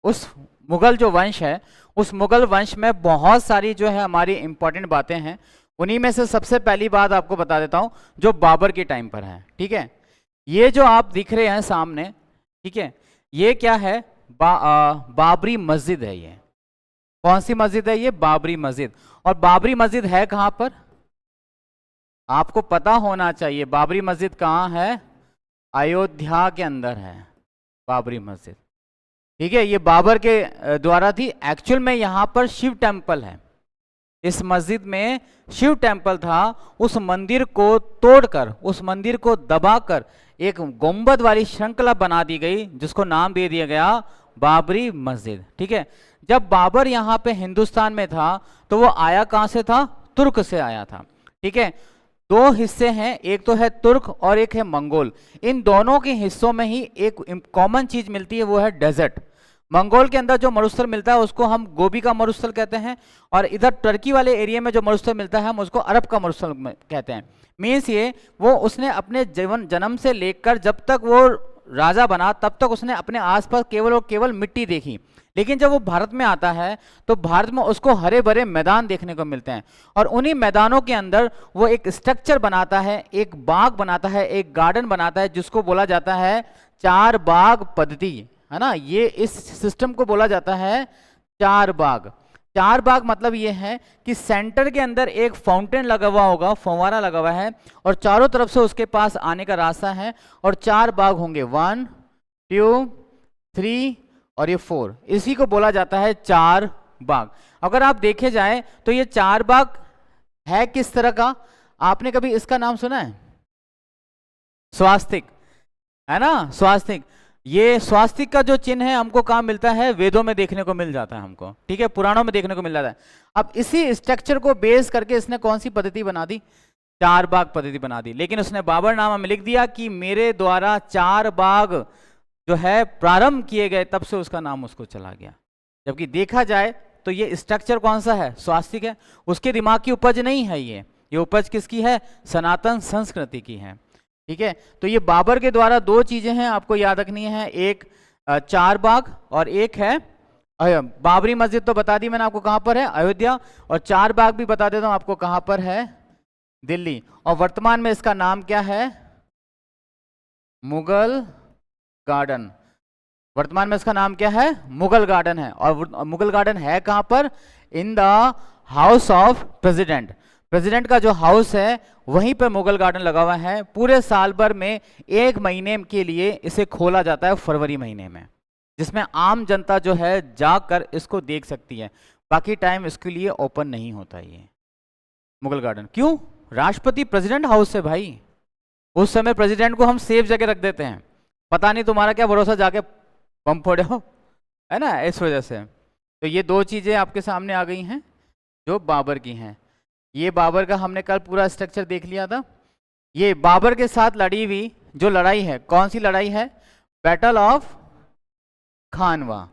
उस मुगल जो वंश है, उस मुगल वंश में बहुत सारी जो है हमारी इंपॉर्टेंट बातें हैं। उन्हीं में से सबसे पहली बात आपको बता देता हूं जो बाबर के टाइम पर है। ठीक है, ये जो आप दिख रहे हैं सामने, ठीक है, ये क्या है? बाबरी मस्जिद है। ये कौन सी मस्जिद है? ये बाबरी मस्जिद। और बाबरी मस्जिद है कहां पर? आपको पता होना चाहिए। बाबरी मस्जिद कहां है? अयोध्या के अंदर है बाबरी मस्जिद। ठीक है, ये बाबर के द्वारा थी। एक्चुअल में यहां पर शिव टेम्पल है। इस मस्जिद में शिव टेम्पल था। उस मंदिर को तोड़कर, उस मंदिर को दबाकर एक गुंबद वाली श्रृंखला बना दी गई, जिसको नाम दे दिया गया बाबरी मस्जिद। ठीक है, जब बाबर यहाँ पे हिंदुस्तान में था तो वो आया कहाँ से था? तुर्क से आया था। ठीक है, दो हिस्से हैं, एक तो है तुर्क और एक है मंगोल। इन दोनों के हिस्सों में ही एक कॉमन चीज मिलती है, वो है डेजर्ट। मंगोल के अंदर जो मरुस्थल मिलता है उसको हम गोबी का मरुस्थल कहते हैं, और इधर टर्की वाले एरिया में जो मरुस्थल मिलता है हम उसको अरब का मरुस्थल कहते हैं। मीन्स ये वो उसने अपने जीवन जन्म से लेकर जब तक वो राजा बना तब तक उसने अपने आसपास केवल और केवल मिट्टी देखी। लेकिन जब वो भारत में आता है तो भारत में उसको हरे भरे मैदान देखने को मिलते हैं, और उन्हीं मैदानों के अंदर वो एक स्ट्रक्चर बनाता है, एक बाग बनाता है, एक गार्डन बनाता है, जिसको बोला जाता है चार बाग पद्धति, है ना। ये इस सिस्टम को बोला जाता है चार बाग। चार बाग मतलब ये है कि सेंटर के अंदर एक फाउंटेन लगा हुआ होगा, फंवारा लगा हुआ है, और चारों तरफ से उसके पास आने का रास्ता है, और चार बाग होंगे, 1 2 3 और ये 4। इसी को बोला जाता है चार बाग। अगर आप देखे जाए तो ये चार बाग है किस तरह का? आपने कभी इसका नाम सुना है? स्वास्तिक, है ना, स्वास्तिक। ये स्वास्तिक का जो चिन्ह है हमको कहाँ मिलता है? वेदों में देखने को मिल जाता है हमको। ठीक है, पुराणों में देखने को मिल जाता है। अब इसी स्ट्रक्चर को बेस करके इसने कौन सी पद्धति बना दी? चार बाग पद्धति बना दी। लेकिन उसने बाबरनामा में लिख दिया कि मेरे द्वारा चार बाग जो है प्रारंभ किए गए, तब से उसका नाम उसको चला गया। जबकि देखा जाए तो ये स्ट्रक्चर कौन सा है? स्वास्तिक है। उसके दिमाग की उपज नहीं है ये उपज किसकी है? सनातन संस्कृति की है। ठीक है, तो ये बाबर के द्वारा दो चीजें हैं आपको याद रखनी है, एक चार बाग और एक है बाबरी मस्जिद। तो बता दी मैंने आपको कहां पर है? अयोध्या। और चार बाग भी बता देता हूं आपको कहां पर है? दिल्ली। और वर्तमान में इसका नाम क्या है? मुगल गार्डन। वर्तमान में इसका नाम क्या है? मुगल गार्डन है। और मुगल गार्डन है कहां पर? In the house of president. President का जो हाउस है वहीं पर मुगल गार्डन लगा हुआ है। पूरे साल भर में एक महीने के लिए इसे खोला जाता है, फरवरी महीने में, जिसमें आम जनता जो है जाकर इसको देख सकती है। बाकी टाइम इसके लिए ओपन नहीं होता ये मुगल गार्डन। क्यों? राष्ट्रपति प्रेसिडेंट हाउस है भाई। उस समय प्रेसिडेंट को हम सेफ जगह रख देते हैं, पता नहीं तुम्हारा क्या भरोसा जाके बम फोड़े हो, है ना, इस वजह से। तो ये दो चीजें आपके सामने आ गई हैं जो बाबर की हैं। ये बाबर का हमने कल पूरा स्ट्रक्चर देख लिया था। ये बाबर के साथ लड़ी हुई जो लड़ाई है, कौन सी लड़ाई है? बैटल ऑफ खानवा।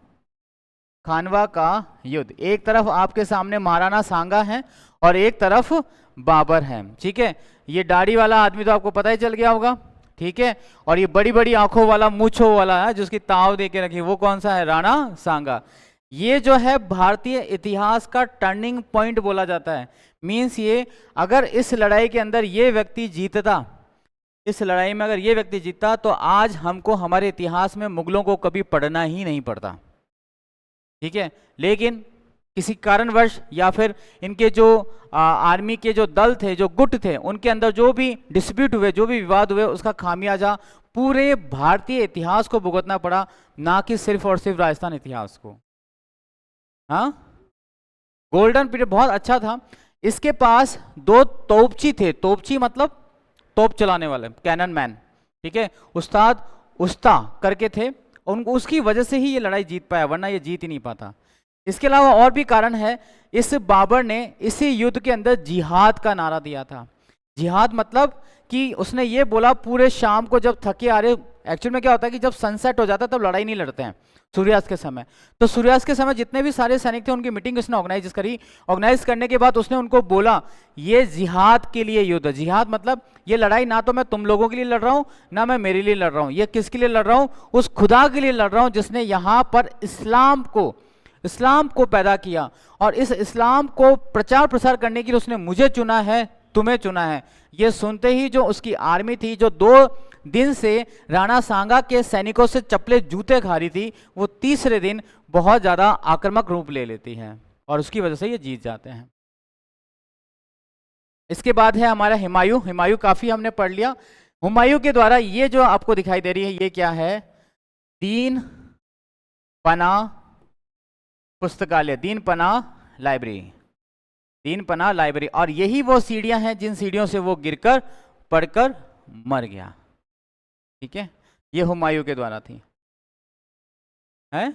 खानवा का युद्ध। एक तरफ आपके सामने महाराणा सांगा है और एक तरफ बाबर है। ठीक है, ये दाढ़ी वाला आदमी तो आपको पता ही चल गया होगा। ठीक है, और ये बड़ी बड़ी आंखों वाला, मूछों वाला है, जिसकी ताव दे के रखी, वो कौन सा है? राणा सांगा। ये जो है भारतीय इतिहास का टर्निंग पॉइंट बोला जाता है। मीन्स ये, अगर इस लड़ाई के अंदर ये व्यक्ति जीतता, इस लड़ाई में अगर ये व्यक्ति जीतता, तो आज हमको हमारे इतिहास में मुगलों को कभी पढ़ना ही नहीं पड़ता। ठीक है, लेकिन किसी कारणवश या फिर इनके जो आर्मी के जो दल थे, जो गुट थे, उनके अंदर जो भी डिस्प्यूट हुए, जो भी विवाद हुए, उसका खामियाजा पूरे भारतीय इतिहास को भुगतना पड़ा, ना कि सिर्फ और सिर्फ राजस्थान इतिहास को। हाँ, गोल्डन पीरियड बहुत अच्छा था। इसके पास दो तोपची थे। तोपची मतलब तोप चलाने वाले, कैनन मैन। ठीक है, उस्ताद उस्ता करके थे, उनको उसकी वजह से ही ये लड़ाई जीत पाया, वरना ये जीत ही नहीं पाता। इसके अलावा और भी कारण है। इस बाबर ने इसी युद्ध के अंदर जिहाद का नारा दिया था। जिहाद मतलब कि उसने ये बोला पूरे शाम को जब थके आ रहे, एक्चुअल में क्या होता है कि जब सनसेट हो जाता है तब लड़ाई नहीं लड़ते हैं सूर्यास्त के समय। तो सूर्यास्त के समय जितने भी सारे सैनिक थे उनकी मीटिंग उसने ऑर्गेनाइज करी। ऑर्गेनाइज करने के बाद उसने उनको बोला ये जिहाद के लिए युद्ध, जिहाद मतलब ये लड़ाई ना तो मैं तुम लोगों के लिए लड़ रहा हूं ना मैं मेरे लिए लड़ रहा हूं, ये किसके लिए लड़ रहा हूं, उस खुदा के लिए लड़ रहा हूं जिसने यहां पर इस्लाम को पैदा किया और इस इस्लाम को प्रचार प्रसार करने के लिए उसने मुझे चुना है, तुम्हें चुना है। ये सुनते ही जो उसकी आर्मी थी जो 2 दिन से राणा सांगा के सैनिकों से चप्पले जूते खा रही थी, वो तीसरे दिन बहुत ज्यादा आक्रामक रूप ले लेती है और उसकी वजह से ये जीत जाते हैं। इसके बाद है हमारा हुमायूं। हुमायूं काफी हमने पढ़ लिया। हुमायूं के द्वारा ये जो आपको दिखाई दे रही है ये क्या है, दीन पनाह पुस्तकालय, दीन पनाह लाइब्रेरी, दीन पनाह लाइब्रेरी। और यही वो सीढ़ियां हैं जिन सीढ़ियों से वो गिरकर पढ़कर मर गया। ठीक है, ये हुमायूं के द्वारा थी। है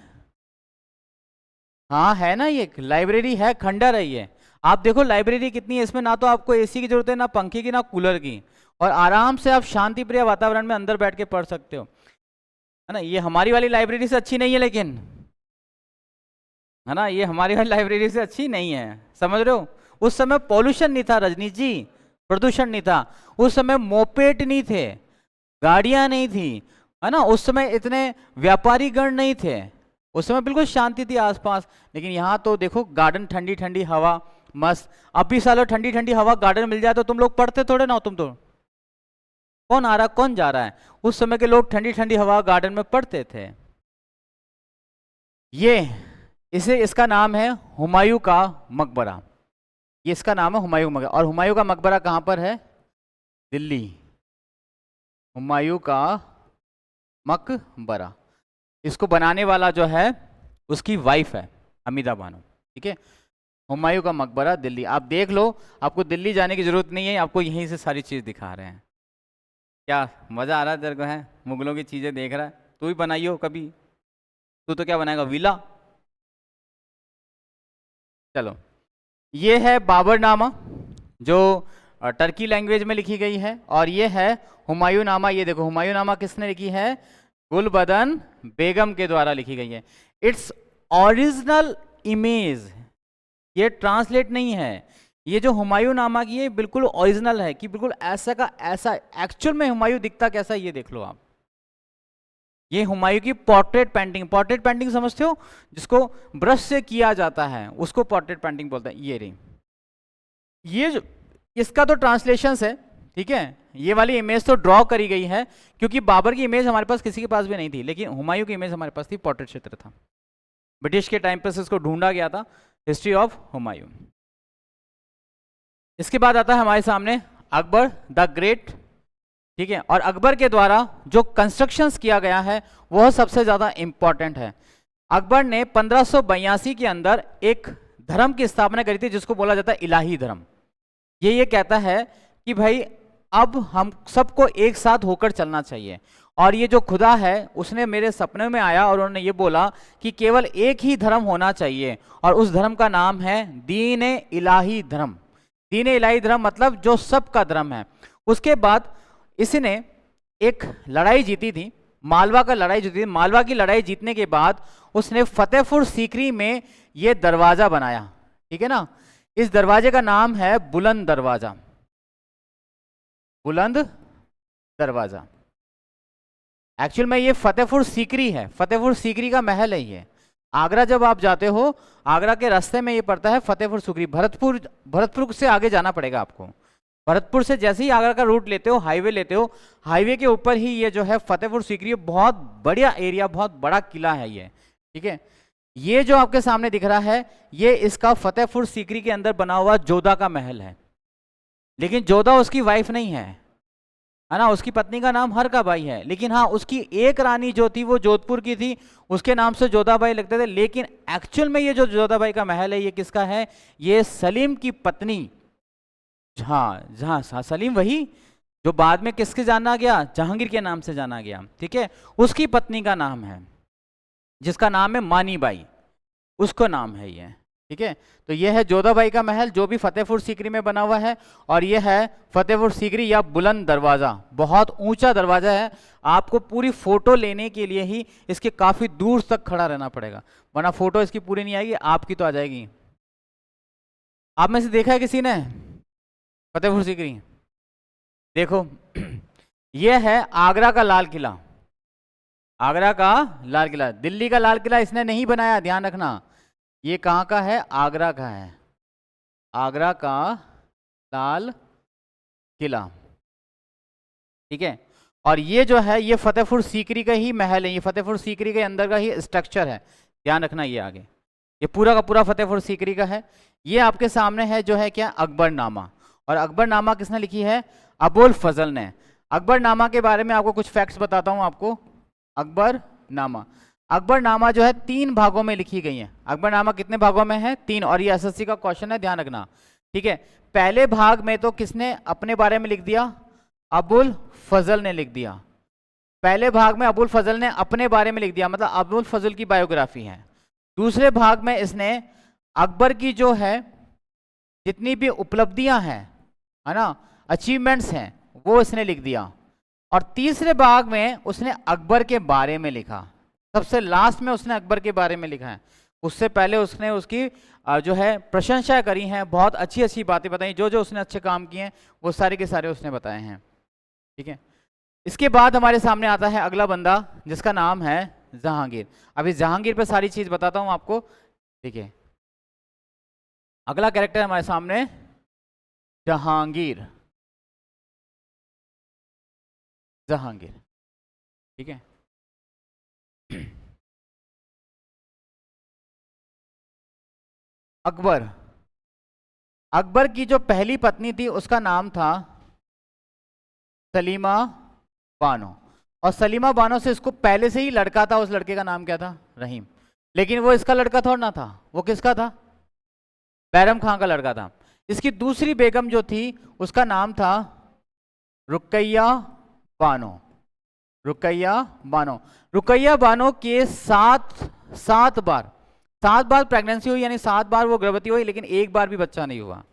हाँ है ना, ये लाइब्रेरी है, खंडर है ये। आप देखो लाइब्रेरी कितनी है, इसमें ना तो आपको एसी की जरूरत है, ना पंखे की, ना कूलर की, और आराम से आप शांति प्रिय वातावरण में अंदर बैठ के पढ़ सकते हो, है ना। ये हमारी वाली लाइब्रेरी से अच्छी नहीं है लेकिन, है ना, ये हमारी वाली लाइब्रेरी से अच्छी नहीं है, समझ रहे हो। उस समय पॉल्यूशन नहीं था रजनीश जी, प्रदूषण नहीं था उस समय, मोपेट नहीं थे, गाड़ियां नहीं थी, है ना, उस समय इतने व्यापारी गण नहीं थे, उस समय बिल्कुल शांति थी आसपास। लेकिन यहाँ तो देखो गार्डन, ठंडी ठंडी हवा मस्त। अब भी सालों ठंडी ठंडी हवा गार्डन मिल जाए तो तुम लोग पढ़ते थोड़े ना हो, तुम तो कौन आ रहा कौन जा रहा है, उस समय के लोग ठंडी ठंडी हवा गार्डन में पढ़ते थे। ये इसका नाम है हुमायूं का मकबरा, ये इसका नाम है हुमायूं का मकबरा। और हुमायूं का मकबरा कहाँ पर है, दिल्ली, हुमायूं का मकबरा। इसको बनाने वाला जो है उसकी वाइफ है हमीदा बानो। ठीक है, हुमायूं का मकबरा दिल्ली, आप देख लो, आपको दिल्ली जाने की जरूरत नहीं है, आपको यहीं से सारी चीज दिखा रहे हैं। क्या मजा आ रहा है तेरे को, है मुगलों की चीजें देख रहा है, तू ही बनाई हो कभी, तू तो क्या बनाएगा विला। चलो, ये है बाबरनामा जो टर्की लैंग्वेज में लिखी गई है, और ये है हुमायूं नामा। ये देखो हुमायूं नामा किसने लिखी है, गुलबदन बेगम के द्वारा लिखी गई है। इट्स ओरिजिनल इमेज, ये ट्रांसलेट नहीं है, ये जो हुमायूं नामा की है बिल्कुल ओरिजिनल है, कि बिल्कुल ऐसा का ऐसा एक्चुअल में हुमायूं दिखता कैसा, ये देख लो आप। ये हुमायूं की पोर्ट्रेट पेंटिंग, पोर्ट्रेट पेंटिंग समझते हो, जिसको ब्रश से किया जाता है उसको पोर्ट्रेट पेंटिंग बोलते हैं। ये रही, ये जो इसका तो ट्रांसलेशन है, ठीक है, ये वाली इमेज तो ड्रॉ करी गई है, क्योंकि बाबर की इमेज हमारे पास किसी के पास भी नहीं थी, लेकिन हुमायूं की इमेज हमारे पास थी, पोर्ट्रेट चित्र था, ब्रिटिश के टाइम पर से इसको ढूंढा गया था। History of Humayun. इसके बाद आता है हमारे सामने अकबर द ग्रेट। ठीक है, और अकबर के द्वारा जो कंस्ट्रक्शंस किया गया है वह सबसे ज्यादा इंपॉर्टेंट है। अकबर ने 1582 के अंदर एक धर्म की स्थापना करी थी जिसको बोला जाता है इलाही धर्म। ये कहता है कि भाई अब हम सबको एक साथ होकर चलना चाहिए, और ये जो खुदा है उसने मेरे सपने में आया और उन्होंने ये बोला कि केवल एक ही धर्म होना चाहिए, और उस धर्म का नाम है दीन इलाही धर्म। दीन इलाही धर्म मतलब जो सबका धर्म है। उसके बाद इसने एक लड़ाई जीती थी, मालवा का लड़ाई जीती थी। मालवा की लड़ाई जीतने के बाद उसने फतेहपुर सीकरी में ये दरवाजा बनाया, ठीक है ना। इस दरवाजे का नाम है बुलंद दरवाजा, बुलंद दरवाजा। एक्चुअल में ये फतेहपुर सीकरी है, फतेहपुर सीकरी का महल है ये। आगरा जब आप जाते हो, आगरा के रास्ते में ये पड़ता है फतेहपुर सीकरी। भरतपुर से आगे जाना पड़ेगा आपको। भरतपुर से जैसे ही आगरा का रूट लेते हो, हाईवे लेते हो, हाईवे के ऊपर ही ये जो है फतेहपुर सीकरी, बहुत बढ़िया एरिया, बहुत बड़ा किला है ये। ठीक है, ये जो आपके सामने दिख रहा है ये इसका फतेहपुर सीकरी के अंदर बना हुआ जोधा का महल है। लेकिन जोधा उसकी वाइफ नहीं है ना, उसकी पत्नी का नाम हरकाबाई है। लेकिन हाँ, उसकी एक रानी जो थी वो जोधपुर की थी, उसके नाम से जोधाबाई लगते थे। लेकिन एक्चुअल में ये जो जोधाबाई का महल है ये किसका है, ये सलीम की पत्नी, हाँ सलीम, वही जो बाद में किसके जाना गया, जहांगीर के नाम से जाना गया। ठीक है, उसकी पत्नी का नाम है, जिसका नाम है मानी बाई, उसको नाम है ये। ठीक है, तो ये है जोधाबाई का महल जो भी फतेहपुर सीकरी में बना हुआ है, और ये है फतेहपुर सीकरी या बुलंद दरवाजा, बहुत ऊंचा दरवाजा है। आपको पूरी फोटो लेने के लिए ही इसके काफी दूर तक खड़ा रहना पड़ेगा, वरना फोटो इसकी पूरी नहीं आएगी, आपकी तो आ जाएगी। आप में से देखा है किसी ने फतेहपुर सीकरी? देखो ये है आगरा का लाल किला, आगरा का लाल किला। दिल्ली का लाल किला इसने नहीं बनाया, ध्यान रखना। ये कहाँ का है? आगरा का है, आगरा का लाल किला, ठीक है। और ये जो है ये फतेहपुर सीकरी का ही महल है, ये फतेहपुर सीकरी के अंदर का ही स्ट्रक्चर है, ध्यान रखना। ये आगे ये पूरा का पूरा फतेहपुर सीकरी का है। ये आपके सामने है जो है क्या? अकबरनामा। और अकबरनामा किसने लिखी है? अबुल फजल ने। अकबरनामा के बारे में आपको कुछ फैक्ट्स बताता हूं आपको। अकबरनामा, अकबरनामा जो है 3 भागों में लिखी गई है। अकबरनामा कितने भागों में है? 3। और ये एसएससी का क्वेश्चन है, ध्यान रखना, ठीक है। पहले भाग में तो किसने अपने बारे में लिख दिया? अबुल फजल ने लिख दिया। पहले भाग में अबुल फजल ने अपने बारे में लिख दिया, मतलब अबुल फजल की बायोग्राफी है। दूसरे भाग में इसने अकबर की जो है जितनी भी उपलब्धियां हैं, है ना, अचीवमेंट्स हैं, वो इसने लिख दिया। और तीसरे भाग में उसने अकबर के बारे में लिखा, सबसे लास्ट में उसने अकबर के बारे में लिखा है। उससे पहले उसने उसकी जो है प्रशंसा करी है, बहुत अच्छी अच्छी बातें बताई, जो जो उसने अच्छे काम किए हैं वो सारे के सारे उसने बताए हैं, ठीक है। इसके बाद हमारे सामने आता है अगला बंदा जिसका नाम है जहांगीर। अभी जहांगीर पे सारी चीज बताता हूं आपको, ठीक है। अगला कैरेक्टर हमारे सामने जहांगीर, जहांगीर, ठीक है। अकबर, अकबर की जो पहली पत्नी थी उसका नाम था सलीमा बानो। और सलीमा बानो से इसको पहले से ही लड़का था, उस लड़के का नाम क्या था? रहीम। लेकिन वो इसका लड़का थोड़ा ना था, वो किसका था? बैरम खां का लड़का था। इसकी दूसरी बेगम जो थी उसका नाम था रुकैया बानो, रुकैया बानो। रुकैया बानो के 7 बार प्रेगनेंसी हुई, यानी 7 बार वो गर्भवती हुई, लेकिन एक बार भी बच्चा नहीं हुआ,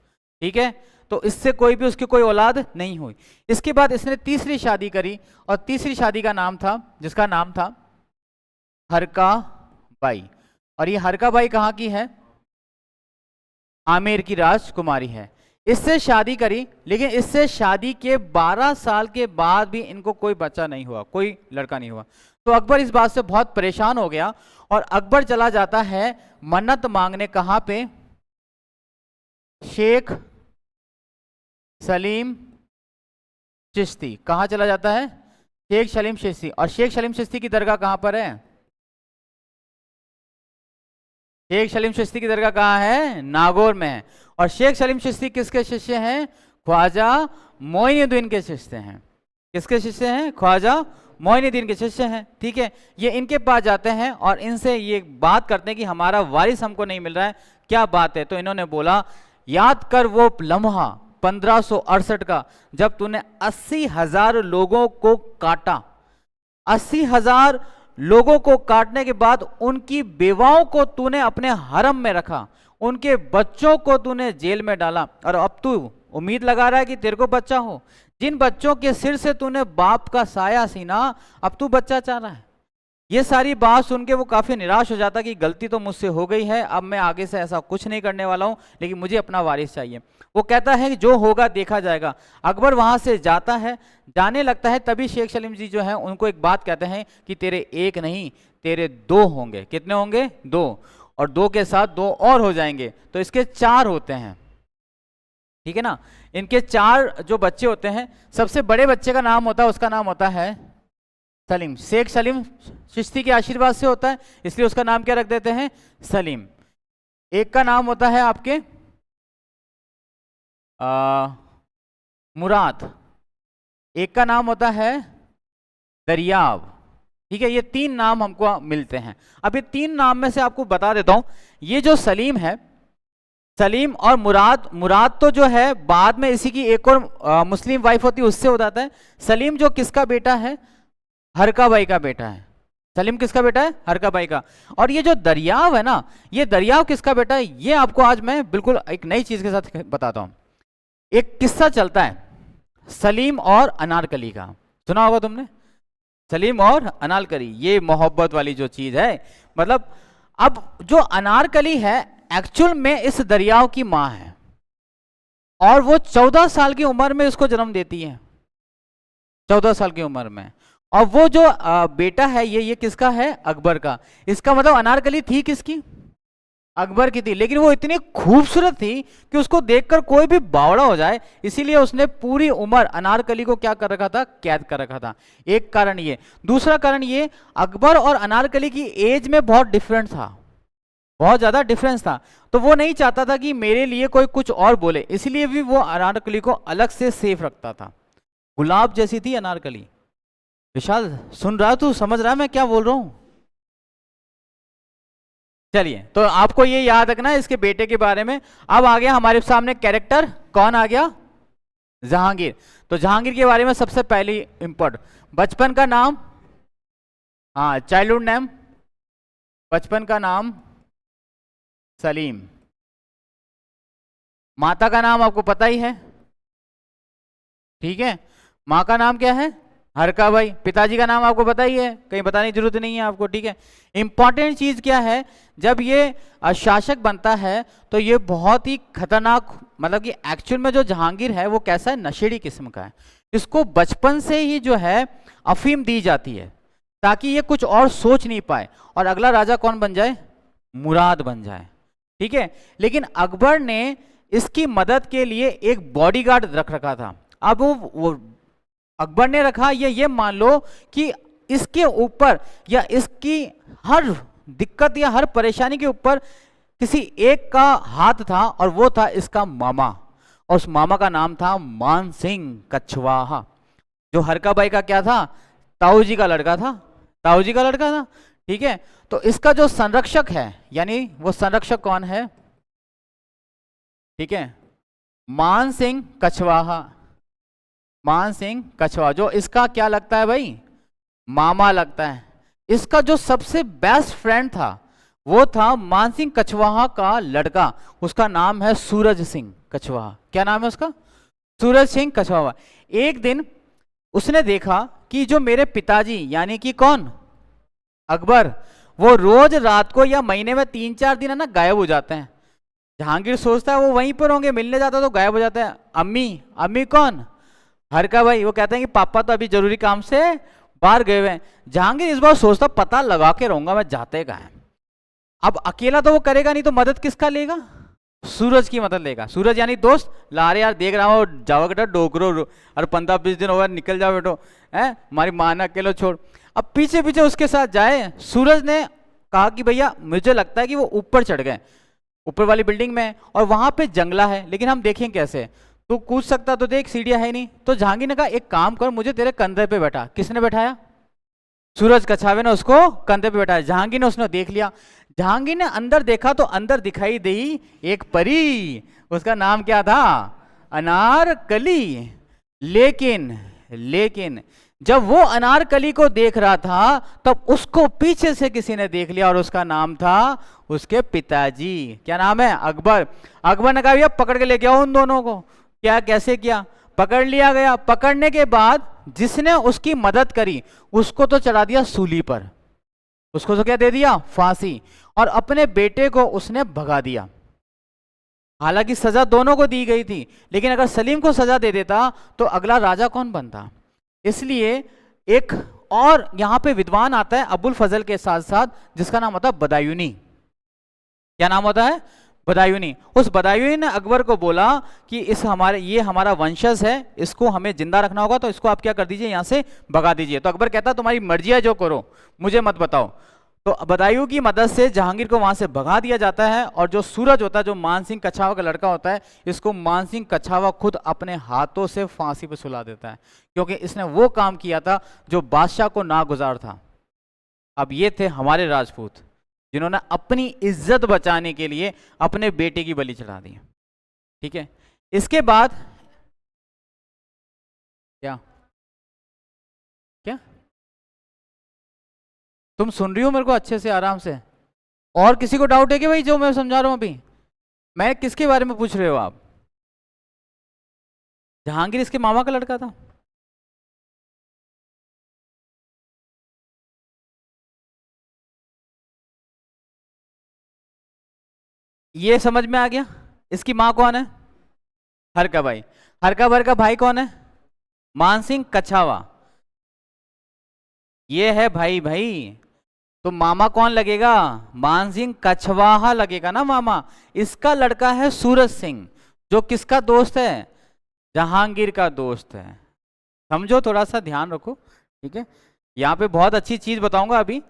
ठीक है। तो इससे कोई भी उसकी कोई औलाद नहीं हुई। इसके बाद इसने तीसरी शादी करी, और तीसरी शादी का नाम था, जिसका नाम था हरका बाई। और ये हरका बाई कहाँ की है? आमेर की राजकुमारी है। इससे शादी करी, लेकिन इससे शादी के 12 साल के बाद भी इनको कोई बच्चा नहीं हुआ, कोई लड़का नहीं हुआ। तो अकबर इस बात से बहुत परेशान हो गया, और अकबर चला जाता है मन्नत मांगने, कहां पे? शेख सलीम चिश्ती। कहां चला जाता है? शेख सलीम चिश्ती। और शेख सलीम चिश्ती की दरगाह कहां पर है? शेख सलीम चिश्ती की दरगाह कहां है? नागौर में है। और शेख सलीम चिश्ती किसके शिष्य हैं? ख्वाजा मोइनुद्दीन के शिष्य हैं। किसके शिष्य हैं? ख्वाजा मोइनुद्दीन के शिष्य हैं, ठीक है। ये इनके पास जाते हैं और इनसे ये बात करते हैं कि हमारा वारिस हमको नहीं मिल रहा है, क्या बात है? तो इन्होंने बोला, याद कर वो लम्हा 1568 का जब तूने 80,000 लोगों को काटा। 80,000 लोगों को काटने के बाद उनकी बेवाओं को तूने अपने हरम में रखा, उनके बच्चों को तूने जेल में डाला, और अब तू उम्मीद लगा रहा है कि तेरे को बच्चा हो। जिन बच्चों के सिर से तूने बाप का साया सीना, अब तू बच्चा चाह रहा है। ये सारी बात सुन के वो काफी निराश हो जाता कि गलती तो मुझसे हो गई है, अब मैं आगे से ऐसा कुछ नहीं करने वाला हूं, लेकिन मुझे अपना वारिस चाहिए। वो कहता है कि जो होगा देखा जाएगा। अकबर वहां से जाता है, जाने लगता है, तभी शेख सलीम जी जो है उनको एक बात कहते हैं कि तेरे एक नहीं, तेरे 2 होंगे। कितने होंगे? 2। और 2 के साथ 2 और हो जाएंगे, तो इसके 4 होते हैं, ठीक है ना। इनके 4 जो बच्चे होते हैं, सबसे बड़े बच्चे का नाम होता है, उसका नाम होता है सलीम। शेख सलीम चिश्ती के आशीर्वाद से होता है, इसलिए उसका नाम क्या रख देते हैं? सलीम। एक का नाम होता है आपके मुराद, एक का नाम होता है दरियाब, ठीक है। ये 3 नाम हमको मिलते हैं। अब ये 3 नाम में से आपको बता देता हूं, ये जो सलीम है, सलीम और मुराद, मुराद तो जो है बाद में इसी की एक और मुस्लिम वाइफ होती है, उससे हो जाता है। सलीम जो किसका बेटा है? हरका बाई का बेटा है। सलीम किसका बेटा है? हरका बाई का। और ये जो दरियाव है ना, ये दरियाव किसका बेटा है? ये आपको आज मैं बिल्कुल एक नई चीज के साथ बताता हूं। एक किस्सा चलता है सलीम और अनारकली का, सुना होगा तुमने, सलीम और अनारकली, ये मोहब्बत वाली जो चीज है। मतलब अब जो अनारकली है एक्चुअल में इस दरियाव की मां है, और वो 14 साल की उम्र में इसको जन्म देती है, 14 साल की उम्र में। और वो जो बेटा है ये किसका है? अकबर का। इसका मतलब अनारकली थी किसकी? अकबर की थी। लेकिन वो इतनी खूबसूरत थी कि उसको देखकर कोई भी बावड़ा हो जाए, इसीलिए उसने पूरी उम्र अनारकली को क्या कर रखा था? कैद कर रखा था। एक कारण ये। दूसरा कारण ये, अकबर और अनारकली की एज में बहुत डिफरेंट था, बहुत ज्यादा डिफरेंस था। तो वो नहीं चाहता था कि मेरे लिए कोई कुछ और बोले, इसलिए भी वो अनारकली को अलग से सेफ रखता था। गुलाब जैसी थी अनारकली। विशाल सुन रहा, तू समझ रहा मैं क्या बोल रहा हूं? चलिए, तो आपको ये याद रखना है इसके बेटे के बारे में। अब आ गया हमारे सामने कैरेक्टर, कौन आ गया? जहांगीर। तो जहांगीर के बारे में सबसे पहली इंपॉर्टेंट, बचपन का नाम, हाँ चाइल्डहुड नेम, बचपन का नाम सलीम। माता का नाम आपको पता ही है, ठीक है, माँ का नाम क्या है? हरका बाई। पिताजी का नाम आपको पता ही है, कहीं बताने की जरूरत नहीं है आपको, ठीक है। इंपॉर्टेंट चीज क्या है, जब ये शासक बनता है तो ये बहुत ही खतरनाक, मतलब कि एक्चुअल में जो जहांगीर है वो कैसा है? नशेड़ी किस्म का है। इसको बचपन से ही जो है अफीम दी जाती है ताकि ये कुछ और सोच नहीं पाए, और अगला राजा कौन बन जाए? मुराद बन जाए, ठीक है। लेकिन अकबर ने इसकी मदद के लिए एक बॉडीगार्ड रख रखा था। अब वो अकबर ने रखा, ये मान लो कि इसके ऊपर या इसकी हर दिक्कत या हर परेशानी के ऊपर किसी एक का हाथ था, और वो था इसका मामा, और उस मामा का नाम था मान सिंह कछवाहा, जो हरका बाई का क्या था? ताऊ जी का लड़का था, ताऊ जी का लड़का था, ठीक है। तो इसका जो संरक्षक है, यानी वो संरक्षक कौन है? ठीक है, मान सिंह कछवाहा, मान सिंह कछवाहा, जो इसका क्या लगता है भाई? मामा लगता है। इसका जो सबसे बेस्ट फ्रेंड था वो था मान सिंह कछवाहा का लड़का, उसका नाम है सूरज सिंह कछवाहा। क्या नाम है उसका? सूरज सिंह कछवाहा। एक दिन उसने देखा कि जो मेरे पिताजी, यानी कि कौन? अकबर, वो रोज रात को या महीने में 3-4 दिन है ना गायब हो जाते हैं। जहांगीर सोचता है वो वहीं पर होंगे, मिलने जाता तो गायब हो जाता है। अम्मी, अम्मी कौन? हरका भाई। वो कहते हैं कि पापा तो अभी जरूरी काम से बाहर गए हुए हैं। जहांगीर इस बार सोचता पता लगा के रहूंगा मैं जाते कहाँ हैं। अब अकेला तो वो करेगा नहीं, तो मदद किसका लेगा? सूरज की मदद लेगा। सूरज यानी दोस्त, लारे यार देख रहा हूँ जाओ बेटा डोकरो, और 15-20 दिन हो गया, निकल जाओ बेटो, है हमारी माँ ने अकेले छोड़। अब पीछे पीछे उसके साथ जाए। सूरज ने कहा कि भैया मुझे लगता है कि वो ऊपर चढ़ गए, ऊपर वाली बिल्डिंग में, और वहां पे जंगला है, लेकिन हम देखें कैसे? तू कूद सकता तो देख, सीढ़ियां है नहीं। तो जहांगीर ने कहा एक काम कर, मुझे तेरे कंधे पे बैठा। किसने बैठाया? सूरज कछावे ने उसको कंधे पे बैठाया। जहांगीर ने उसने देख लिया। जहांगीर ने अंदर देखा तो अंदर दिखाई दी एक परी। उसका नाम क्या था? अनारकली। लेकिन जब वो अनारकली को देख रहा था तब उसको पीछे से किसी ने देख लिया, और उसका नाम था उसके पिताजी। क्या नाम है? अकबर। अकबर ने कहा भैया पकड़ के लेके आओ उन दोनों को। क्या कैसे किया? पकड़ लिया गया। पकड़ने के बाद जिसने उसकी मदद करी उसको तो चढ़ा दिया सूली पर, उसको तो क्या दे दिया? फांसी। और अपने बेटे को उसने भगा दिया। हालांकि सजा दोनों को दी गई थी, लेकिन अगर सलीम को सजा दे देता तो अगला राजा कौन बनता? इसलिए एक और यहां पे विद्वान आता है अबुल फजल के साथ साथ, जिसका नाम होता है बदायूनी। क्या नाम होता है? बदायूनी। उस बदायूनी ने अकबर को बोला कि ये हमारा वंशज है, इसको हमें जिंदा रखना होगा, तो इसको आप क्या कर दीजिए, यहां से भगा दीजिए। तो अकबर कहता तुम्हारी मर्जी है जो करो, मुझे मत बताओ। तो बदायूं की मदद से जहांगीर को वहां से भगा दिया जाता है, और जो सूरज होता है, जो मान सिंह कछावा का लड़का होता है, इसको मान सिंह कछावा खुद अपने हाथों से फांसी पर सुला देता है, क्योंकि इसने वो काम किया था जो बादशाह को नागुजार था। अब ये थे हमारे राजपूत जिन्होंने अपनी इज्जत बचाने के लिए अपने बेटे की बलि चढ़ा दी। ठीक है, इसके बाद क्या क्या तुम सुन रही हो मेरे को अच्छे से आराम से? और किसी को डाउट है कि भाई जो मैं समझा रहा हूं अभी? मैं किसके बारे में पूछ रहे हो आप? जहांगीर इसके मामा का लड़का था। ये समझ में आ गया? इसकी माँ कौन है? हरका भाई। हरका भर का भाई कौन है? मानसिंह कछावा। ये है भाई भाई। तो मामा कौन लगेगा? मानसिंह कछवाहा लगेगा ना मामा। इसका लड़का है सूरज सिंह, जो किसका दोस्त है? जहांगीर का दोस्त है। समझो, थोड़ा सा ध्यान रखो, ठीक है? यहाँ पे बहुत अच्छी चीज बताऊंगा अभी।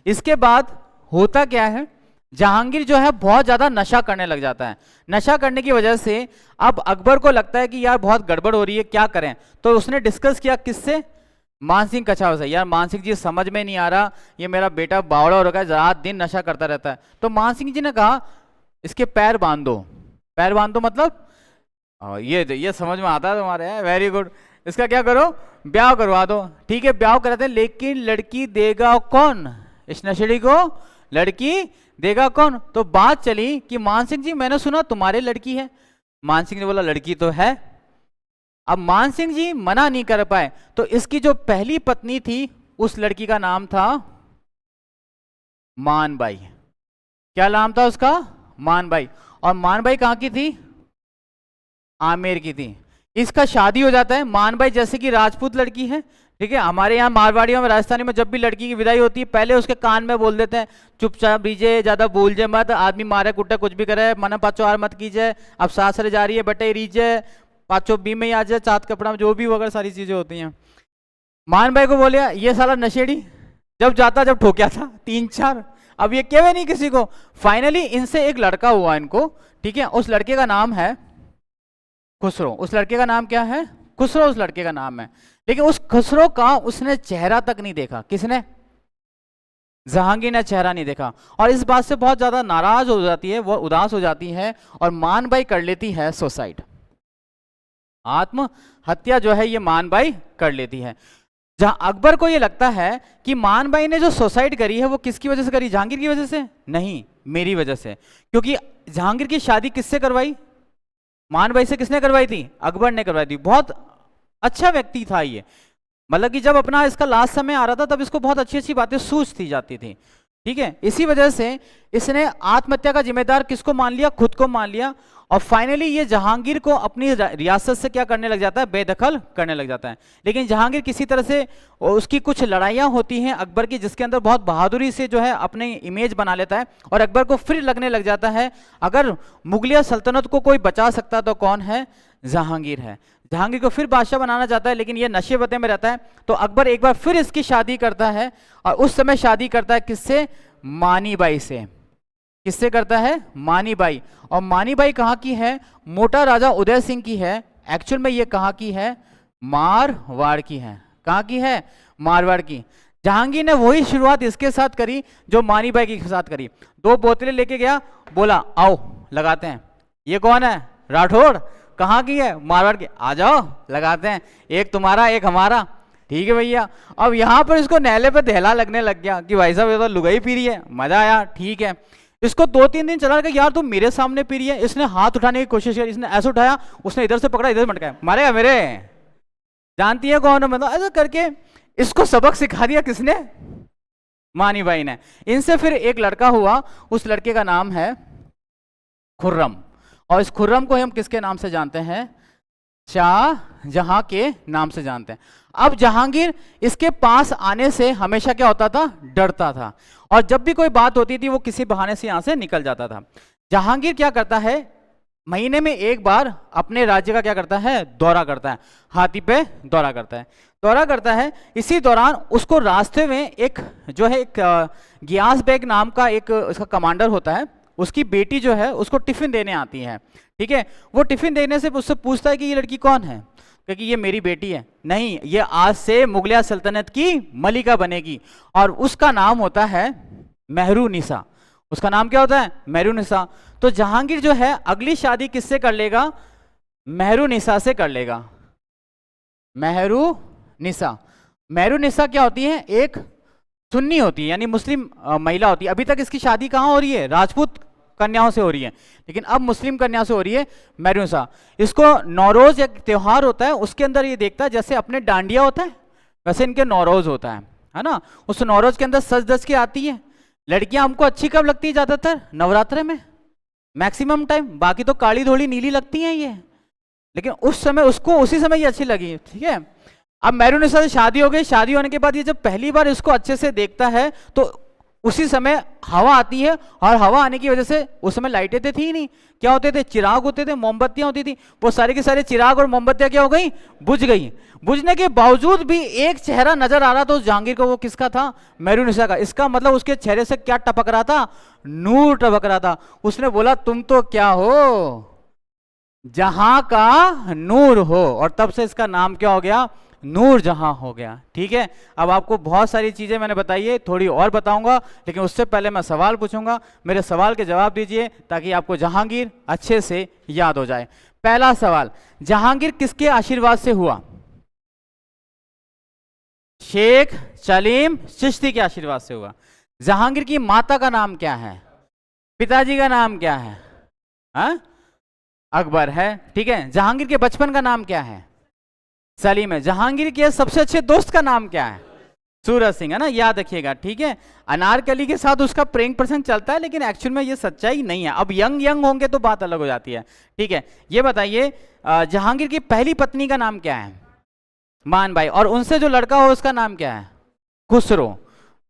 इसके बाद होता क्या है, जहांगीर जो है बहुत ज्यादा नशा करने लग जाता है। नशा करने की वजह से अब अकबर को लगता है कि यार बहुत गड़बड़ हो रही है, क्या करें? तो उसने डिस्कस किया किससे? मानसिंह कछावा से। यार मानसिंह जी समझ में नहीं आ रहा, ये मेरा बेटा बावड़ा हो रखा है, रात दिन नशा करता रहता है। तो मानसिंह जी ने कहा इसके पैर बांध दो। पैर बांध दो मतलब ये समझ में आता है तुम्हारे? Very good. इसका क्या करो? ब्याह करवा दो। ठीक है, ब्याह कराते हैं, लेकिन लड़की देगा कौन? इस नशेड़ी को लड़की देगा कौन? तो बात चली कि मानसिंह जी मैंने सुना तुम्हारे लड़की है। मानसिंह ने बोला लड़की तो है। अब मानसिंह जी मना नहीं कर पाए, तो इसकी जो पहली पत्नी थी उस लड़की का नाम था मानबाई। क्या नाम था उसका? मानबाई। और मानबाई कहाँ की थी? आमेर की थी। इसका शादी हो जाता है। मानबाई जैसे कि राजपूत लड़की है, ठीक है? हमारे यहाँ मारवाड़ियों में, राजस्थानी में जब भी लड़की की विदाई होती है पहले उसके कान में बोल देते हैं चुपचाप रहीजे, ज्यादा बोल जे मत, आदमी मारे कुटे कुछ भी करे, मन पाचो आर मत कीजिए, अब सासरे जा रही है बटे रीजे, पाचो बी में ही आ जाए, चात कपड़ा में, जो भी वगैरह सारी चीजें होती हैं। मानबाई को बोले ये साला नशेड़ी, जब ठोक्या था 3-4। अब ये केवे नहीं किसी को। फाइनली इनसे एक लड़का हुआ इनको, ठीक है? उस लड़के का नाम है खुसरो। उस लड़के का नाम क्या है? खुसरो उस लड़के का नाम है। लेकिन उस खुसरो का उसने चेहरा तक नहीं देखा। किसने? जहांगीर ने चेहरा नहीं देखा। और इस बात से बहुत ज्यादा नाराज हो जाती है, वो उदास हो जाती है और मानबाई कर लेती है सुसाइड। आत्महत्या जो है ये मानबाई कर लेती है। जहां अकबर को ये लगता है कि मानबाई ने जो सुसाइड करी है वो किसकी वजह से करी? जहांगीर की वजह से? नहीं, मेरी वजह से। क्योंकि जहांगीर की शादी किससे करवाई? मानबाई से। किसने करवाई थी? अकबर ने करवाई थी। बहुत अच्छा व्यक्ति था ये, मतलब कि जब अपना इसका लास्ट समय आ रहा था तब इसको बहुत अच्छी अच्छी बातें सूझती जाती थी, ठीक है? इसी वजह से इसने आत्महत्या का जिम्मेदार किसको मान लिया? खुद को मान लिया। और फाइनली ये जहांगीर को अपनी रियासत से क्या करने लग जाता है? बेदखल करने लग जाता है। लेकिन जहांगीर किसी तरह से, उसकी कुछ लड़ाइयाँ होती हैं अकबर की, जिसके अंदर बहुत बहादुरी से जो है अपने इमेज बना लेता है। और अकबर को फिर लगने लग जाता है अगर मुगलिया सल्तनत को कोई बचा सकता तो कौन है? जहांगीर है। जहांगीर को फिर बादशाह बनाना चाहता है, लेकिन ये नशे वते में रहता है। तो अकबर एक बार फिर इसकी शादी करता है, और उस समय शादी करता है किससे? मानीबाई से। किससे करता है? मानीबाई। और मानीबाई कहाँ की है? मोटा राजा उदय सिंह की है। एक्चुअल में ये कहाँ की है? मारवाड़ की है। कहाँ की है? मारवाड़ की। जहांगीर ने वही शुरुआत इसके साथ करी जो मानीबाई के साथ करी। 2 बोतलें लेके गया, बोला आओ लगाते हैं। ये कौन है? राठौड़। कहाँ की है? मारवाड़ की। आ जाओ लगाते हैं, एक तुम्हारा एक हमारा। ठीक है भैया। अब यहाँ पर इसको नहले पे दहला लगने लग गया कि भाई साहब ये तो लुगाई पी रही है, मजा आया। ठीक है, इसको 2-3 दिन चला रहा, यार तुम मेरे सामने पी रही है। इसने हाथ उठाने की कोशिश की, इसने ऐसे उठाया, उसने इधर से पकड़ा, इधर से मटकाया, मारेगा मेरे। जानती है कौन है? मतलब ऐसा करके इसको सबक सिखा दिया। किसने? मानीबाई ने। इनसे फिर एक लड़का हुआ, उस लड़के का नाम है खुर्रम। और इस खुर्रम को हम किसके नाम से जानते हैं? शाहजहां के नाम से जानते हैं। अब जहांगीर इसके पास आने से हमेशा क्या होता था? डरता था। और जब भी कोई बात होती थी वो किसी बहाने से यहां से निकल जाता था। जहांगीर क्या करता है? महीने में एक बार अपने राज्य का क्या करता है? दौरा करता है। हाथी पे दौरा करता है। दौरा करता है, इसी दौरान उसको रास्ते में एक जो है एक गियास बेग नाम का एक उसका कमांडर होता है, उसकी बेटी जो है उसको टिफिन देने आती है। ठीक है, वो टिफिन देने से उससे पूछता है कि ये लड़की कौन है? क्योंकि ये मेरी बेटी है। नहीं, ये आज से मुगलिया सल्तनत की मलिका बनेगी, और उसका नाम होता है मेहरुनिसा। उसका नाम क्या होता है? मेहरुनिसा। तो जहांगीर जो है अगली शादी किससे कर लेगा? मेहरुनिसा से कर लेगा। मेहरुनिसा। मेहरुनिसा क्या होती है? एक सुन्नी होती है, यानी मुस्लिम महिला होती है। अभी तक इसकी शादी कहाँ हो रही है? राजपूत कन्याओं से हो रही है, लेकिन अब मुस्लिम कन्या से हो रही है मेहरुनिसा। इसको नौरोज एक त्योहार होता है, उसके अंदर ये देखता है जैसे अपने डांडिया होता है वैसे इनके नौरोज होता है ना। उस नौरोज के अंदर सज धज के आती है। लड़कियां हमको अच्छी कब लगती है? ज्यादातर नवरात्रे में, मैक्सिमम टाइम। बाकी तो काली धोली नीली लगती हैं ये, लेकिन उस समय उसको उसी समय ये अच्छी लगी, ठीक है। अब मेहरुनिसा से शादी हो गई। शादी होने के बाद ये जब पहली बार इसको अच्छे से देखता है तो उसी समय हवा आती है, और हवा आने की वजह से उस समय लाइटें तो थी नहीं, क्या होते थे? चिराग होते थे, मोमबत्तियां होती थी। वो सारे के सारे चिराग और मोमबत्तियां क्या हो गई? बुझ गई। बुझने के बावजूद भी एक चेहरा नजर आ रहा था उस जहांगीर को। वो किसका था? मेहरुनिसा का। इसका मतलब उसके चेहरे से क्या टपक रहा था? नूर टपक रहा था। उसने बोला तुम तो क्या हो? जहां का नूर हो। और तब से इसका नाम क्या हो गया? नूर जहां हो गया, ठीक है। अब आपको बहुत सारी चीजें मैंने बताई है, थोड़ी और बताऊंगा, लेकिन उससे पहले मैं सवाल पूछूंगा। मेरे सवाल के जवाब दीजिए ताकि आपको जहांगीर अच्छे से याद हो जाए। पहला सवाल, जहांगीर किसके आशीर्वाद से हुआ? शेख सलीम चिश्ती के आशीर्वाद से हुआ। जहांगीर की माता का नाम क्या है? पिताजी का नाम क्या है? हाँ? अकबर है, ठीक है। जहांगीर के बचपन का नाम क्या है? सलीम है। जहांगीर के सबसे अच्छे दोस्त का नाम क्या है? सूरज सिंह, है ना, याद रखिएगा, ठीक है। अनारकली के साथ उसका प्रेम प्रसंग चलता है, लेकिन एक्चुअल में ये सच्चाई नहीं है। अब यंग यंग होंगे तो बात अलग हो जाती है, ठीक है। ये बताइए जहांगीर की पहली पत्नी का नाम क्या है? मान भाई। और उनसे जो लड़का हो उसका नाम क्या है? खुसरो,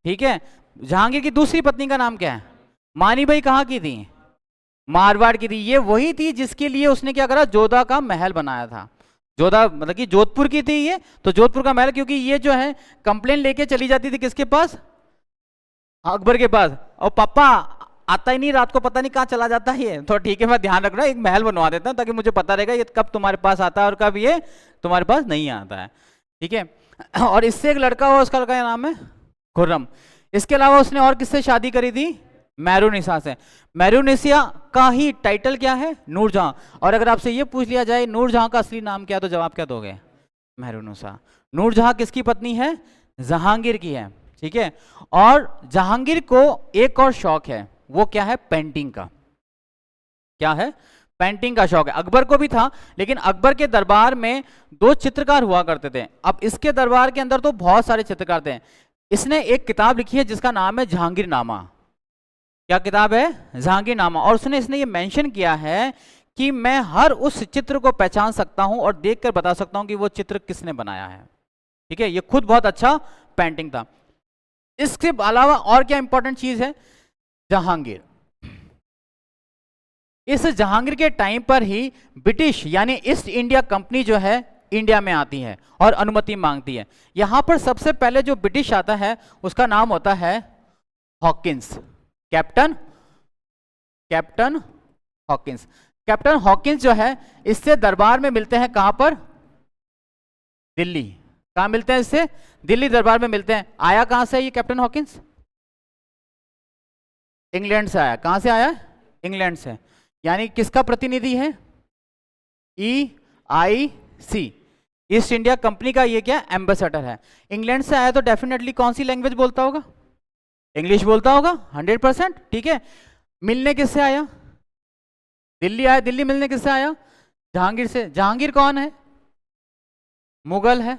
ठीक है। जहांगीर की दूसरी पत्नी का नाम क्या है? मानी भाई कहाँ की थी? मारवाड़ की थी। ये वही थी जिसके लिए उसने क्या करा? जोधा का महल बनाया था। जोधा मतलब कि जोधपुर की थी ये, तो जोधपुर का महल, क्योंकि ये जो है कंप्लेन लेके चली जाती थी किसके पास? अकबर के पास। और पापा आता ही नहीं, रात को पता नहीं कहाँ चला जाता है ये, तो ठीक है मैं ध्यान रखना, एक महल बनवा देता हूँ ताकि मुझे पता रहेगा ये कब तुम्हारे पास आता है और कब ये तुम्हारे पास नहीं आता है, ठीक है। और इससे एक लड़का हुआ, उसका लड़का नाम है खुर्रम। इसके अलावा उसने और किससे शादी करी थी? मेहरुनिसा से। मेहरुनिसा का ही टाइटल क्या है? नूरजहां। और अगर आपसे ये पूछ लिया जाए नूरजहां का असली नाम क्या, तो जवाब क्या दोगे? मेहरुनिसा। नूरजहां किसकी पत्नी है? जहांगीर की है, ठीक है। और जहांगीर को एक और शौक है, वो क्या है? पेंटिंग का। क्या है? पेंटिंग का शौक है। अकबर को भी था, लेकिन अकबर के दरबार में दो चित्रकार हुआ करते थे। अब इसके दरबार के अंदर तो बहुत सारे चित्रकार थे। इसने एक किताब लिखी है जिसका नाम है जहांगीरनामा। क्या किताब है? जहांगीरनामा। और उसने इसने ये मेंशन किया है कि मैं हर उस चित्र को पहचान सकता हूं और देखकर बता सकता हूं कि वो चित्र किसने बनाया है, ठीक है। ये खुद बहुत अच्छा पेंटिंग था। इसके अलावा और क्या इंपॉर्टेंट चीज है? जहांगीर। इस जहांगीर के टाइम पर ही ब्रिटिश यानी ईस्ट इंडिया कंपनी जो है इंडिया में आती है और अनुमति मांगती है। यहां पर सबसे पहले जो ब्रिटिश आता है उसका नाम होता है Hawkins. Captain Hawkins. Captain Hawkins जो है इससे दरबार में मिलते हैं। कहां पर? दिल्ली। कहां मिलते हैं इससे? दिल्ली दरबार में मिलते हैं। आया कहां से ये कैप्टन हॉकिंस? इंग्लैंड से आया। कहां से आया? इंग्लैंड से। यानी किसका प्रतिनिधि है? EIC, ईस्ट इंडिया कंपनी का ये क्या? एम्बेसडर है। इंग्लैंड से आया तो डेफिनेटली कौन सी लैंग्वेज बोलता होगा? इंग्लिश बोलता होगा 100%, ठीक है। मिलने किससे आया? दिल्ली आया। दिल्ली मिलने किससे आया? जहांगीर से। जहांगीर कौन है? मुगल है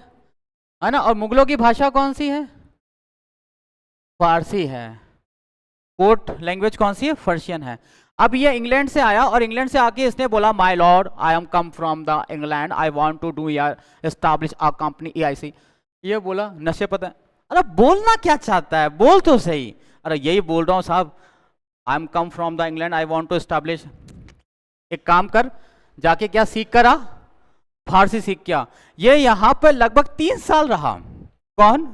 ना। और मुगलों की भाषा कौन सी है? फारसी है। कोर्ट लैंग्वेज कौन सी है? पर्शियन है। अब ये इंग्लैंड से आया और इंग्लैंड से आके इसने बोला my lord I am come from the England, I want to do यार एस्टैब्लिश अ कंपनी EIC। ये बोला नशे पता। अरे बोलना क्या चाहता है? बोल तो सही। अरे यही बोल रहा हूँ साहब, I am come from the England, I want to establish. एक काम कर, जाके क्या सीख कर आ? फारसी सीख क्या। ये यहां पर लगभग 3 साल रहा। कौन?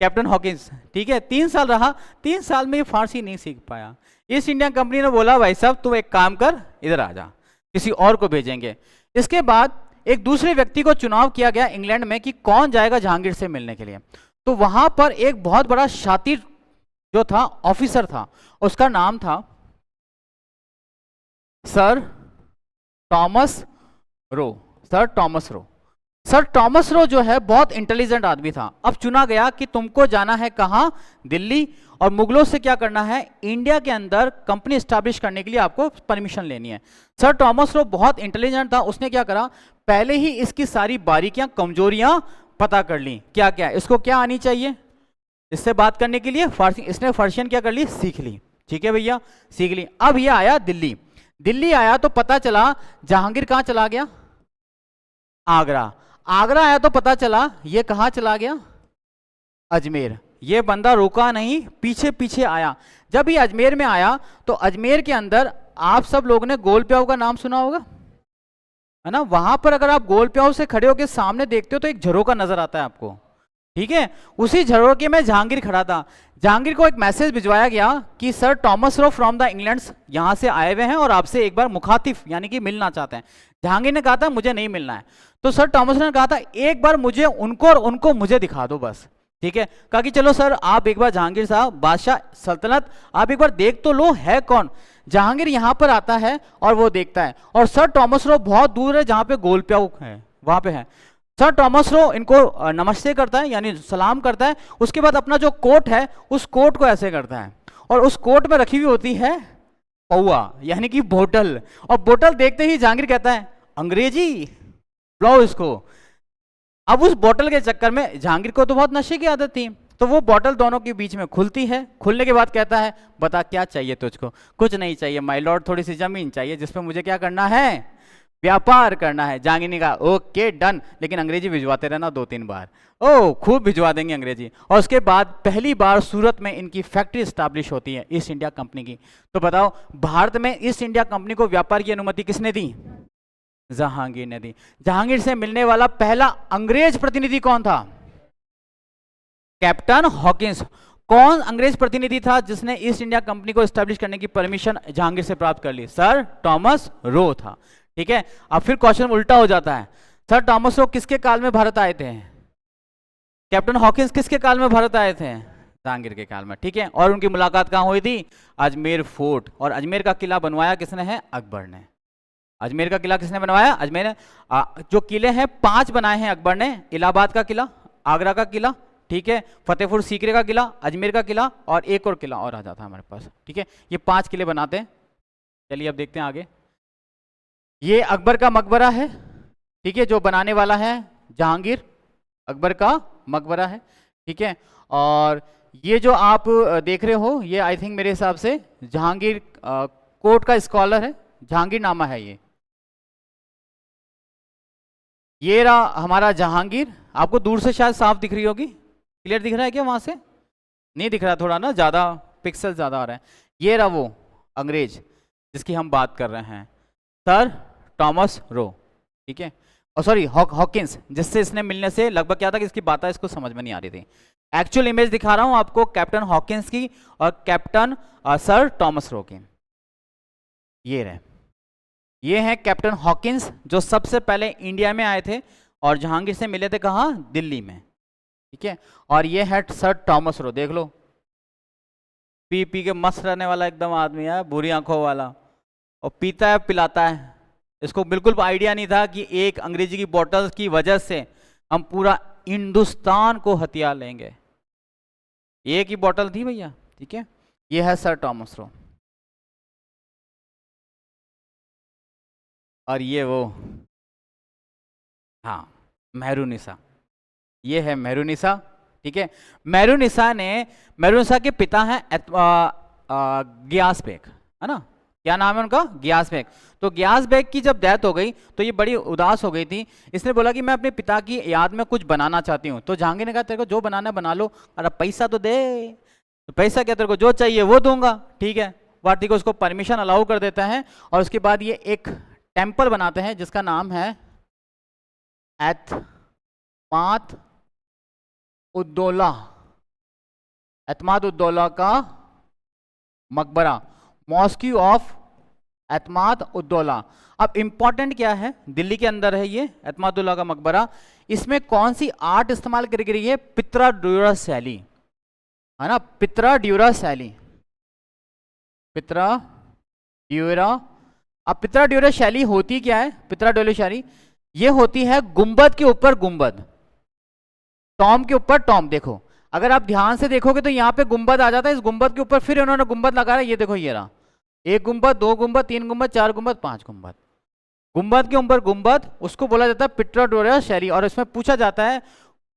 कैप्टन हॉकिंस, ठीक है। 3 साल रहा। 3 साल में ये फारसी नहीं सीख पाया। ईस्ट इंडिया कंपनी ने बोला भाई साहब तुम एक काम कर, इधर आ जा, किसी और को भेजेंगे। इसके बाद एक दूसरे व्यक्ति को चुनाव किया गया इंग्लैंड में कि कौन जाएगा जहांगीर से मिलने के लिए। तो वहां पर एक बहुत बड़ा शातिर जो था, ऑफिसर था, उसका नाम था सर टॉमस रो। सर टॉमस रो। सर टॉमस रो जो है बहुत इंटेलिजेंट आदमी था। अब चुना गया कि तुमको जाना है कहाँ, दिल्ली, और मुगलों से क्या करना है, इंडिया के अंदर कंपनी स्टैब्लिश करने के लिए आपको परमिशन लेनी है। सर टॉमस रो बहुत इंटेलिजेंट था, उसने क्या करा, पहले ही इसकी सारी बारीकियां कमजोरियां पता कर ली। क्या क्या इसको क्या आनी चाहिए इससे बात करने के लिए, इसने फर्शियन क्या कर ली, सीख ली। ठीक है भैया, सीख ली। अब ये आया दिल्ली। दिल्ली आया तो पता चला जहांगीर कहाँ चला गया, आगरा। आगरा आया तो पता चला ये कहाँ चला गया, अजमेर। ये बंदा रुका नहीं, पीछे पीछे आया। जब ये अजमेर में आया तो अजमेर के अंदर आप सब लोगों ने गोल प्याऊ का नाम सुना होगा, है ना। वहां पर अगर आप गोल प्याऊ से खड़े होकर सामने देखते हो तो एक झरोका नजर आता है आपको, ठीक है। उसी झरोके में जहांगीर खड़ा था। जहांगीर को एक मैसेज भिजवाया गया कि sir Thomas Roe from the England यहां से आए हुए हैं और आपसे एक बार मुखातिफ यानी कि मिलना चाहते हैं। जहांगीर ने कहा था मुझे नहीं मिलना है, तो सर टॉमस ने कहा था एक बार मुझे उनको और उनको मुझे दिखा दो बस। ठीक है, कहा कि चलो सर आप एक बार जहांगीर साहब बादशाह सल्तनत आप एक बार देख तो लो है कौन। जहांगीर यहां पर आता है और वो देखता है, और सर टॉमस रो बहुत दूर है जहां पे गोल प्याऊ है वहां पे है। सर टॉमस रो इनको नमस्ते करता है यानी सलाम करता है। उसके बाद अपना जो कोट है उस कोट को ऐसे करता है, और उस कोट में रखी हुई होती है पौआ यानी कि बोतल। और बोतल देखते ही जहांगीर कहता है अंग्रेजी लाओ इसको। अब उस बोतल के चक्कर में जहांगीर को तो बहुत नशे की आदत थी, तो वो बोतल दोनों के बीच में खुलती है। खुलने के बाद कहता है बता क्या चाहिए तुझको। कुछ नहीं चाहिए माय लॉर्ड, थोड़ी सी जमीन चाहिए जिसपे मुझे क्या करना है, व्यापार करना है। जहांगीर ने कहा ओके डन, लेकिन अंग्रेजी भिजवाते रहना 2-3 बार। ओ खूब भिजवा देंगे अंग्रेजी। और उसके बाद पहली बार सूरत में इनकी फैक्ट्री स्टैब्लिश होती है ईस्ट इंडिया कंपनी की। तो बताओ भारत में ईस्ट इंडिया कंपनी को व्यापार की अनुमति किसने दी, जहांगीर ने दी। जहांगीर से मिलने वाला पहला अंग्रेज प्रतिनिधि कौन था, कैप्टन हॉकिंस। कौन अंग्रेज प्रतिनिधि था जिसने ईस्ट इंडिया कंपनी को एस्टेब्लिश करने की परमिशन जहांगीर से प्राप्त कर ली, सर टॉमस रो था। ठीक है, अब फिर क्वेश्चन उल्टा हो जाता है, सर टॉमस रो किसके काल में भारत आए थे, कैप्टन हॉकिंस किसके काल में भारत आए थे, जहांगीर के काल में। ठीक है, और उनकी मुलाकात कहां हुई थी, अजमेर फोर्ट। और अजमेर का किला बनवाया किसने है, अकबर ने। अजमेर का किला किसने बनवाया, अजमेर ने। जो किले हैं 5 बनाए हैं अकबर ने, इलाहाबाद का किला, आगरा का किला, ठीक है, फतेहपुर सीकरी का किला, अजमेर का किला, और एक और किला और आ जाता है हमारे पास। ठीक है, ये 5 किले बनाते हैं। चलिए अब देखते हैं आगे। ये अकबर का मकबरा है, ठीक है, जो बनाने वाला है जहांगीर, अकबर का मकबरा है। ठीक है, और ये जो आप देख रहे हो ये आई थिंक मेरे हिसाब से जहांगीर कोर्ट का स्कॉलर है, जहांगीर नामा है ये रहा हमारा जहांगीर। आपको दूर से शायद साफ दिख रही होगी, क्लियर दिख रहा है क्या, वहां से नहीं दिख रहा, थोड़ा ना ज्यादा पिक्सल ज्यादा आ रहा है। ये रहा वो अंग्रेज जिसकी हम बात कर रहे हैं, सर टॉमस रो। ठीक है, और सॉरी हॉकिंस, जिससे इसने मिलने से लगभग क्या था कि इसकी बात इसको समझ में नहीं आ रही थी। एक्चुअल इमेज दिखा रहा हूं आपको कैप्टन हॉकिंस की और कैप्टन सर टॉमस रो की। ये रहे, ये हैं कैप्टन हॉकिंस जो सबसे पहले इंडिया में आए थे और जहांगीर से मिले थे कहाँ, दिल्ली में। ठीक है, और ये है सर टॉमस रो, देख लो पी पी के मस्त रहने वाला एकदम आदमी है, बुरी आंखों वाला, और पीता है पिलाता है। इसको बिल्कुल आइडिया नहीं था कि एक अंग्रेजी की बोतल की वजह से हम पूरा हिंदुस्तान को हथियार लेंगे। एक ही बोतल थी भैया। ठीक है, ये है सर टॉमस रो, और ये वो हाँ मेहरुनिसा, ये है मेहरुनिसा। ठीक है, मेहरुनिसा के पिता हैं गियास बेग, है ना, क्या नाम है उनका, गियास बेग। तो गियास बेग की जब डेथ हो गई तो ये बड़ी उदास हो गई थी। इसने बोला कि मैं अपने पिता की याद में कुछ बनाना चाहती हूँ। तो जहांगीर ने कहा तेरे को जो बनाना है बना लो, अरे पैसा तो दे। तो पैसा क्या, तेरे को जो चाहिए वो दूंगा। ठीक है, वाटी को उसको परमिशन अलाउ कर देता है, और उसके बाद ये एक टेम्पल बनाते हैं जिसका नाम है एतमाद उद्दौला, एतमाद उद्दौला का मकबरा, मॉस्क्यू ऑफ एतमाद उद्दौला। अब इंपॉर्टेंट क्या है, दिल्ली के अंदर है ये एतमादुल्ला का मकबरा। इसमें कौन सी आर्ट इस्तेमाल करी गई है, पित्रा ड्यूरा शैली, है ना, पित्रा ड्यूरा शैली, पित्रा ड्यूरा। अब पित्रा ड्यूरा शैली होती क्या है, पित्रा ड्यूरा शैली ये होती है गुंबद के ऊपर गुंबद, टॉम के ऊपर टॉम। देखो अगर आप ध्यान से देखोगे तो यहाँ पे गुंबद आ जाता है, इस गुंबद के ऊपर फिर इन्होंने गुंबद लगा रहा है। ये देखो ये रहा, एक गुंबद, दो गुंबद, तीन गुंबद, चार गुंबद, पांच गुंबद, गुंबद के ऊपर गुंबद, उसको बोला जाता है पिट्रा डोरिया शैली। और इसमें पूछा जाता है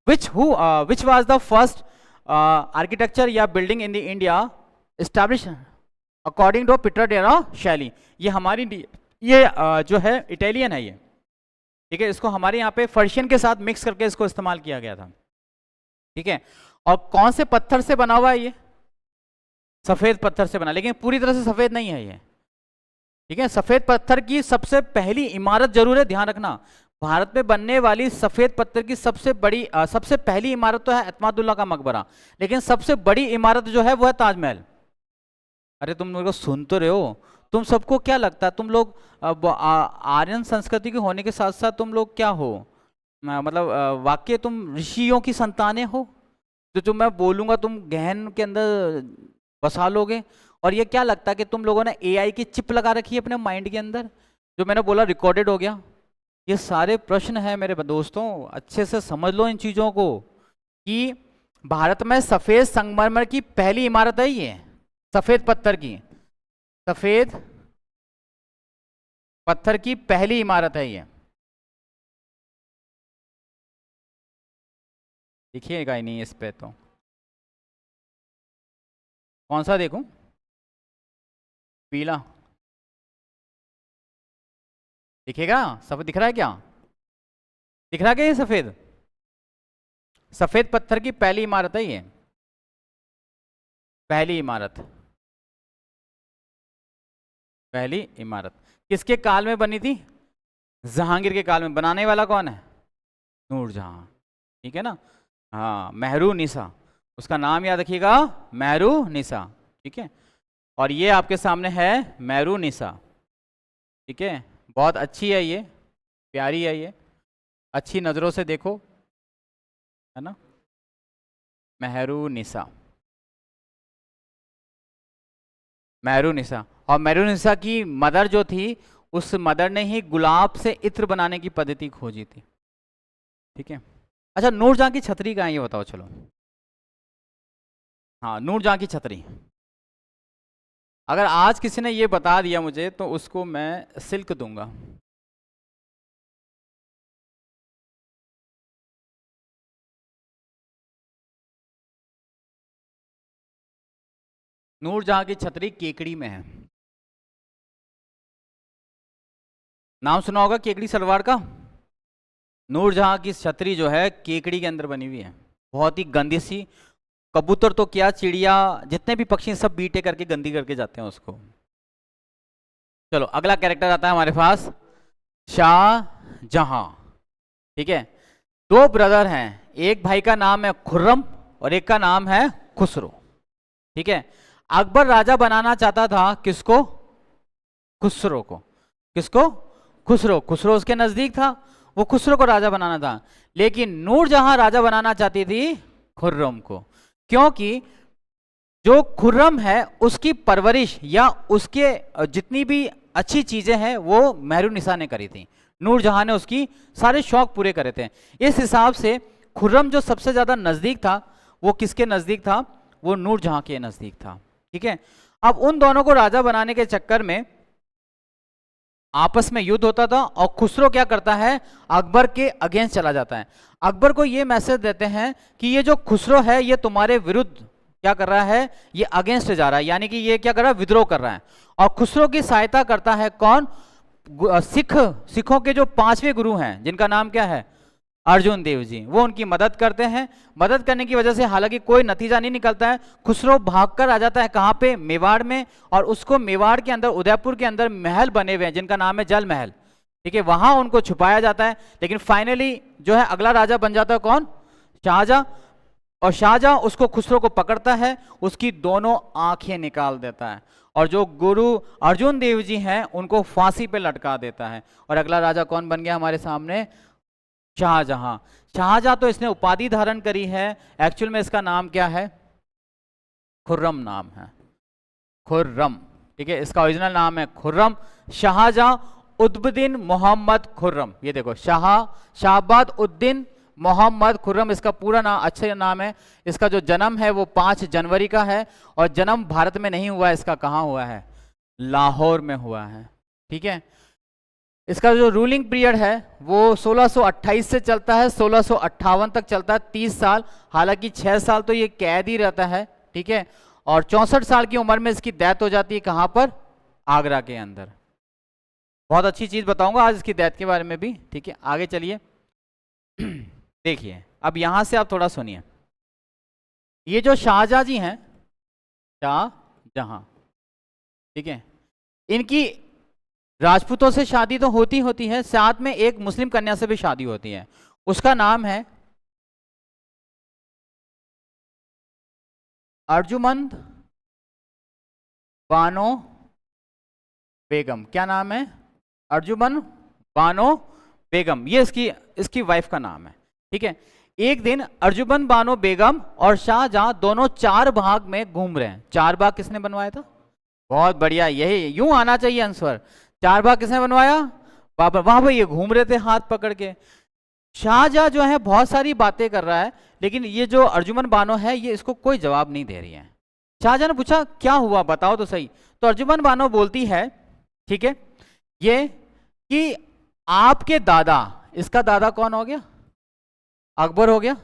which was the first architecture या building in the India establish according to पिट्रा डोरिया शैली। ये हमारी ये जो है इटालियन है ये, ठीक है। इसको हमारे यहाँ पे पर्शियन के साथ मिक्स करके इसको इस्तेमाल किया गया था, ठीक है। और कौन से पत्थर से बना हुआ है ये? सफेद पत्थर से बना, लेकिन पूरी तरह से सफेद नहीं है ये, ठीक है। सफेद पत्थर की सबसे पहली इमारत जरूर है, ध्यान रखना, भारत में बनने वाली सफेद पत्थर की सबसे बड़ी सबसे पहली इमारत तो है एतमादुल्ला का मकबरा, लेकिन सबसे बड़ी इमारत जो है वो है ताजमहल। अरे तुम लोग सुन तो रहे हो, तुम सबको क्या लगता है तुम लोग आर्यन संस्कृति के होने के साथ साथ तुम लोग क्या हो, मतलब वाकई तुम ऋषियों की संतानें हो? जो मैं बोलूंगा तुम गहन के अंदर बसा लोगे। और ये क्या लगता है कि तुम लोगों ने एआई की चिप लगा रखी है अपने माइंड के अंदर, जो मैंने बोला रिकॉर्डेड हो गया? ये सारे प्रश्न हैं मेरे दोस्तों, अच्छे से समझ लो इन चीजों को कि भारत में सफेद संगमरमर की पहली इमारत है ये, सफेद पत्थर की, सफेद पत्थर की पहली इमारत है ये। दिखिएगा ही नहीं इस पे तो, कौन सा देखूं? पीला दिखेगा? सफेद दिख रहा है क्या? दिख रहा है क्या ये सफेद? सफेद पत्थर की पहली इमारत है ये, पहली इमारत, पहली इमारत किसके काल में बनी थी? जहांगीर के काल में। बनाने वाला कौन है? नूरजहां, ठीक है ना। हाँ, मेहरुनिसा, उसका नाम याद रखिएगा, मेहरुनिसा, ठीक है। और ये आपके सामने है मेहरुनिसा, ठीक है। बहुत अच्छी है ये, प्यारी है ये, अच्छी नज़रों से देखो, है ना। मेहरुनिसा, मेहरुनिसा। और मेहरुनिसा की मदर जो थी, उस मदर ने ही गुलाब से इत्र बनाने की पद्धति खोजी थी, ठीक है। अच्छा, नूरजहां की छतरी कहाँ है ये बताओ चलो। हाँ, नूरजहां की छतरी, अगर आज किसी ने ये बता दिया मुझे तो उसको मैं सिल्क दूंगा। नूरजहां की छतरी केकड़ी में है। नाम सुना होगा केकड़ी सलवार का। नूरजहां की छतरी जो है केकड़ी के अंदर बनी हुई है, बहुत ही गंदी सी। कबूतर तो क्या, चिड़िया, जितने भी पक्षी सब बीटे करके गंदी करके जाते हैं उसको। चलो अगला कैरेक्टर आता है हमारे पास, शाहजहां, ठीक है। दो ब्रदर हैं, एक भाई का नाम है खुर्रम और एक का नाम है खुसरो, ठीक है। अकबर राजा बनाना चाहता था किसको? खुसरो को। किसको? खुसरो। खुसरो उसके नजदीक था, वो खुसरो को राजा बनाना था। लेकिन नूरजहां राजा बनाना चाहती थी खुर्रम को, क्योंकि जो खुर्रम है उसकी परवरिश या उसके जितनी भी अच्छी चीजें हैं वो मेहरुनिसा ने करी थी, नूरजहां ने उसकी सारे शौक पूरे करे थे। इस हिसाब से खुर्रम जो सबसे ज्यादा नजदीक था वो किसके नजदीक था? वो नूरजहां के नजदीक था, ठीक है। अब उन दोनों को राजा बनाने के चक्कर में आपस में युद्ध होता था और खुसरो क्या करता है? अकबर के अगेंस्ट चला जाता है। अकबर को ये मैसेज देते हैं कि ये जो खुसरो है ये तुम्हारे विरुद्ध क्या कर रहा है? ये अगेंस्ट जा रहा है, यानी कि ये क्या कर रहा है? विद्रोह कर रहा है। और खुसरो की सहायता करता है कौन? सिखों के जो 5वें गुरु हैं जिनका नाम क्या है? अर्जुन देव जी, वो उनकी मदद करते हैं। मदद करने की वजह से हालांकि कोई नतीजा नहीं निकलता है। खुसरो भागकर आ जाता है कहाँ पे? मेवाड़ में। और उसको मेवाड़ के अंदर, उदयपुर के अंदर महल बने हुए हैं जिनका नाम है जल महल, ठीक है, वहां उनको छुपाया जाता है। लेकिन फाइनली जो है अगला राजा बन जाता है कौन? शाहजहां। और शाहजहां उसको खुसरो को पकड़ता है, उसकी दोनों आंखें निकाल देता है और जो गुरु अर्जुन देव जी हैं उनको फांसी पे लटका देता है। और अगला राजा कौन बन गया हमारे सामने? शाहजहां। शाहजहां तो इसने उपाधि धारण करी है, एक्चुअल में इसका नाम क्या है? खुर्रम नाम है, खुर्रम, ठीक है। इसका ओरिजिनल नाम है खुर्रम। शाहजहां उद्दीन मोहम्मद खुर्रम, ये देखो शहाबाद उद्दीन मोहम्मद खुर्रम इसका पूरा नाम, अच्छा नाम है। इसका जो जन्म है वो 5 जनवरी का है और जन्म भारत में नहीं हुआ है, इसका कहाँ हुआ है, लाहौर में हुआ है। ठीक है, इसका जो रूलिंग पीरियड है वो 1628 से चलता है 1658 तक चलता है, 30 साल। हालांकि 6 साल तो ये कैद ही रहता है। ठीक है, और 64 साल की उम्र में इसकी डेथ हो जाती है, कहाँ पर, आगरा के अंदर। बहुत अच्छी चीज बताऊंगा आज इसकी डेथ के बारे में भी। ठीक है, आगे चलिए। देखिए अब यहां से आप थोड़ा सुनिए, ये जो शाहजहां जी हैं, शाहजहां, ठीक है, इनकी राजपूतों से शादी तो होती है, साथ में एक मुस्लिम कन्या से भी शादी होती है। उसका नाम है अर्जुमंद बानो बेगम। क्या नाम है, अर्जुमन बानो बेगम, ये इसकी वाइफ का नाम है। ठीक है, एक दिन अर्जुमन बानो बेगम और शाहजहां दोनों 4 बाग में घूम रहे हैं। 4 बाग किसने बनवाया था, बहुत बढ़िया, यही यूं आना चाहिए आंसर। 4 बाग किसने बनवाया, बाबर। वहां पर ये घूम रहे थे हाथ पकड़ के। शाहजहां जो है बहुत सारी बातें कर रहा है, लेकिन ये जो अर्जुमन बानो है ये इसको कोई जवाब नहीं दे रही है। शाहजहां ने पूछा क्या हुआ, बताओ तो सही। तो अर्जुमन बानो बोलती है, ठीक है, ये कि आपके दादा, इसका दादा कौन हो गया, अकबर हो गया,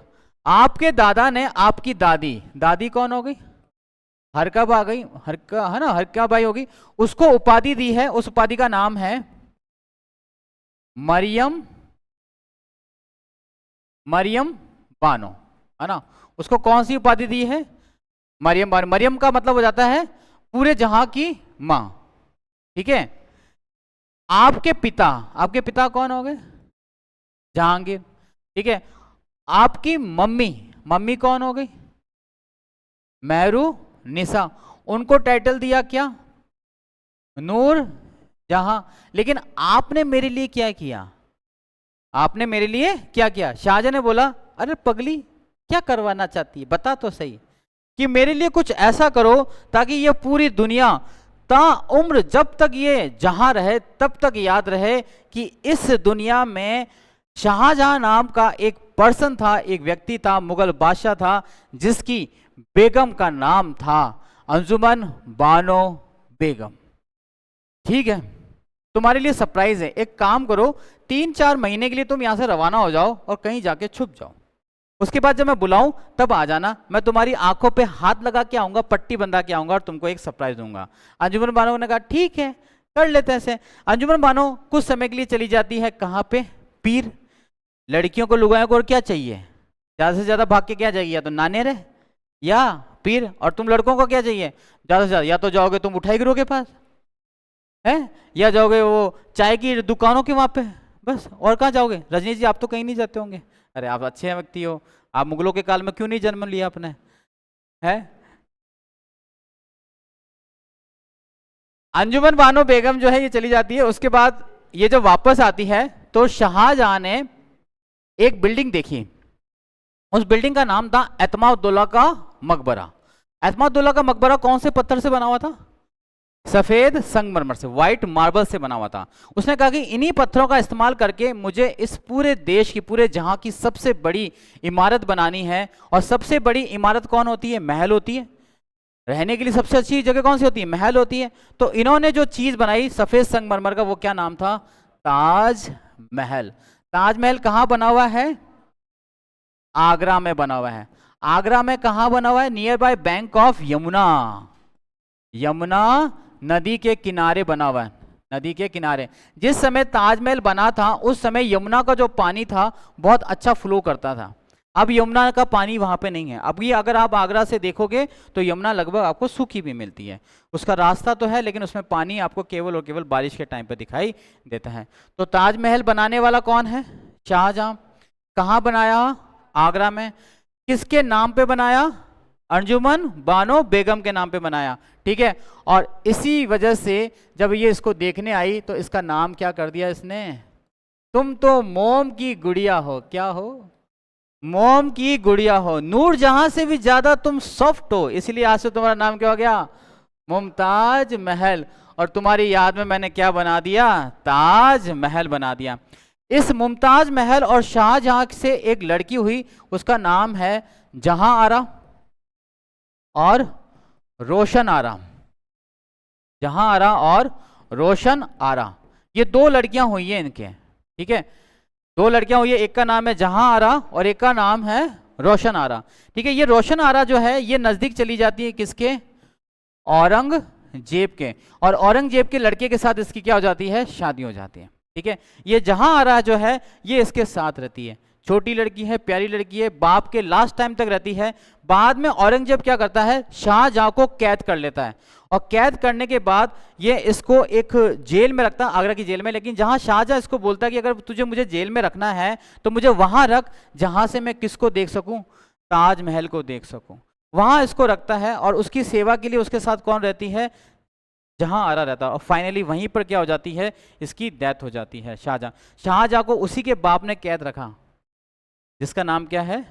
आपके दादा ने आपकी दादी, दादी कौन हो गई, हरकब आ गई, हरका है ना, हरका बाई होगी, उसको उपाधि दी है। उस उपाधि का नाम है मरियम, मरियम बानो, है ना। उसको कौन सी उपाधि दी है, मरियम बानो। मरियम का मतलब हो जाता है पूरे जहां की मां। ठीक है, आपके पिता कौन हो गए, जहांगीर। ठीक है, आपकी मम्मी कौन हो गई, मेहरू निसा। उनको टाइटल दिया क्या, नूर जहां। लेकिन आपने मेरे लिए क्या किया, आपने मेरे लिए क्या किया। शाहजहां ने बोला अरे पगली क्या करवाना चाहती है, बता तो सही, कि मेरे लिए कुछ ऐसा करो ताकि ये पूरी दुनिया ता उम्र जब तक ये जहां रहे तब तक याद रहे कि इस दुनिया में शाहजहां नाम का एक पर्सन था, एक व्यक्ति था, मुगल बादशाह था, जिसकी बेगम का नाम था अंजुमन बानो बेगम। ठीक है, तुम्हारे लिए सरप्राइज है। एक काम करो, 3-4 महीने के लिए तुम यहां से रवाना हो जाओ और कहीं जाके छुप जाओ। उसके बाद जब मैं बुलाऊं तब आ जाना, मैं तुम्हारी आंखों पे हाथ लगा के आऊंगा, पट्टी बंधा के आऊंगा और तुमको एक सरप्राइज दूंगा। अंजुमन बानो ने कहा ठीक है कर लेते हैं ऐसे। अंजुमन बानो कुछ समय के लिए चली जाती है, कहाँ पे, पीर। लड़कियों को, लुगाइयों को और क्या चाहिए, ज्यादा से ज्यादा भाग के क्या चाहिए, या तो नाने रहे या पीर। और तुम लड़कों को क्या चाहिए, ज्यादा से ज्यादा या तो जाओगे तुम उठाई गिरोह के पास है, या जाओगे वो चाय की दुकानों के वहां पे, बस। और कहाँ जाओगे, रजनीश जी आप तो कहीं नहीं जाते होंगे, अरे आप अच्छे व्यक्ति हो, आप मुगलों के काल में क्यों नहीं जन्म लिया अपने, है। अंजुमन बानो बेगम जो है ये चली जाती है। उसके बाद ये जब वापस आती है तो शाहजहां ने एक बिल्डिंग देखी, उस बिल्डिंग का नाम था एतमाउद्दौला का मकबरा। एतमाउद्दौला का मकबरा कौन से पत्थर से बना हुआ था, सफेद संगमरमर से, व्हाइट मार्बल से बना हुआ था। उसने कहा कि इन्हीं पत्थरों का इस्तेमाल करके मुझे इस पूरे देश की, पूरे जहां की सबसे बड़ी इमारत बनानी है। और सबसे बड़ी इमारत कौन होती है, महल होती है। रहने के लिए सबसे अच्छी जगह कौन सी होती है, महल होती है। तो इन्होंने जो चीज बनाई सफेद संगमरमर का, वो क्या नाम था, ताज महल। ताजमहल कहां बना हुआ है, आगरा में बना हुआ है। आगरा में कहां बना हुआ है, near by bank of Yamuna, Yamuna नदी के किनारे बना हुआ है, नदी के किनारे। जिस समय ताजमहल बना था उस समय यमुना का जो पानी था बहुत अच्छा फ्लो करता था। अब यमुना का पानी वहां पे नहीं है। अब ये अगर आप आगरा से देखोगे तो यमुना लगभग आपको सूखी भी मिलती है, उसका रास्ता तो है लेकिन उसमें पानी आपको केवल और केवल बारिश के टाइम पे दिखाई देता है। तो ताजमहल बनाने वाला कौन है, शाहजहां। कहाँ बनाया, आगरा में। किसके नाम पे बनाया, अंजुमन बानो बेगम के नाम पे बनाया। ठीक है, और इसी वजह से जब ये इसको देखने आई तो इसका नाम क्या कर दिया इसने, तुम तो मोम की गुड़िया हो। क्या हो, मोम की गुड़िया हो, नूर जहां से भी ज्यादा तुम सॉफ्ट हो, इसलिए आज से तुम्हारा नाम क्या हो गया, मुमताज महल, और तुम्हारी याद में मैंने क्या बना दिया, ताज महल बना दिया। इस मुमताज महल और शाहजहां से एक लड़की हुई, उसका नाम है जहां आरा और रोशन आरा। जहां आरा और रोशन आरा, ये दो लड़कियां हुई हैं इनके, ठीक है, दो लड़कियां हुई है, एक का नाम है जहां आरा और एक का नाम है रोशन आरा। ठीक है, ये रोशन आरा जो है ये नजदीक चली जाती है किसके, औरंगजेब के, और औरंगजेब के लड़के के साथ इसकी क्या हो जाती है, शादी हो जाती है। ठीक है, ये जहां आरा जो है ये इसके साथ रहती है, छोटी लड़की है, प्यारी लड़की है, बाप के लास्ट टाइम तक रहती है। बाद में औरंगजेब क्या करता है, शाहजहां को कैद कर लेता है, और कैद करने के बाद ये इसको एक जेल में रखता है, आगरा की जेल में, लेकिन जहां शाहजहां इसको बोलता है कि अगर तुझे मुझे जेल में रखना है तो मुझे वहां रख जहां से मैं किसको देख सकूं, ताजमहल को देख सकूं, वहां इसको रखता है। और उसकी सेवा के लिए उसके साथ कौन रहती है, जहां आरा रहता है। और फाइनली वहीं पर क्या हो जाती है, इसकी डेथ हो जाती है। शाहजहां को उसी के बाप ने कैद रखा जिसका नाम क्या है,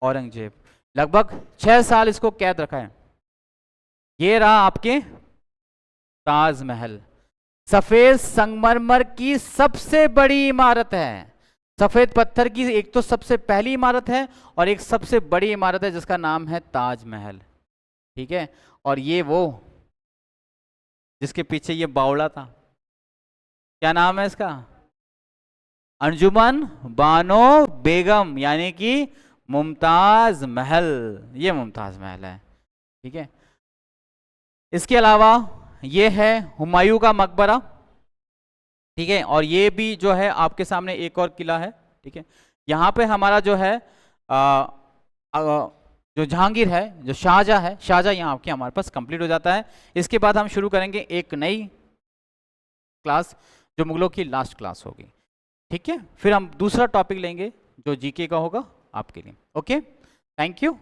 औरंगजेब। लगभग 6 साल इसको कैद रखा है। ये रहा आपके ताजमहल, सफेद संगमरमर की सबसे बड़ी इमारत है, सफेद पत्थर की एक तो सबसे पहली इमारत है और एक सबसे बड़ी इमारत है जिसका नाम है ताजमहल। ठीक है, और ये वो जिसके पीछे ये बावड़ा था, क्या नाम है इसका, अंजुमन बानो बेगम, यानी कि मुमताज महल, ये मुमताज महल है। ठीक है, इसके अलावा ये है हुमायूं का मकबरा। ठीक है, और ये भी जो है आपके सामने एक और किला है। ठीक है, यहाँ पे हमारा जो है जो जहांगीर है, जो शाहजहां है, शाहजहां यहाँ आपके हमारे पास कंप्लीट हो जाता है। इसके बाद हम शुरू करेंगे एक नई क्लास जो मुगलों की लास्ट क्लास होगी। ठीक है, फिर हम दूसरा टॉपिक लेंगे जो जीके का होगा आपके लिए। Okay, thank you.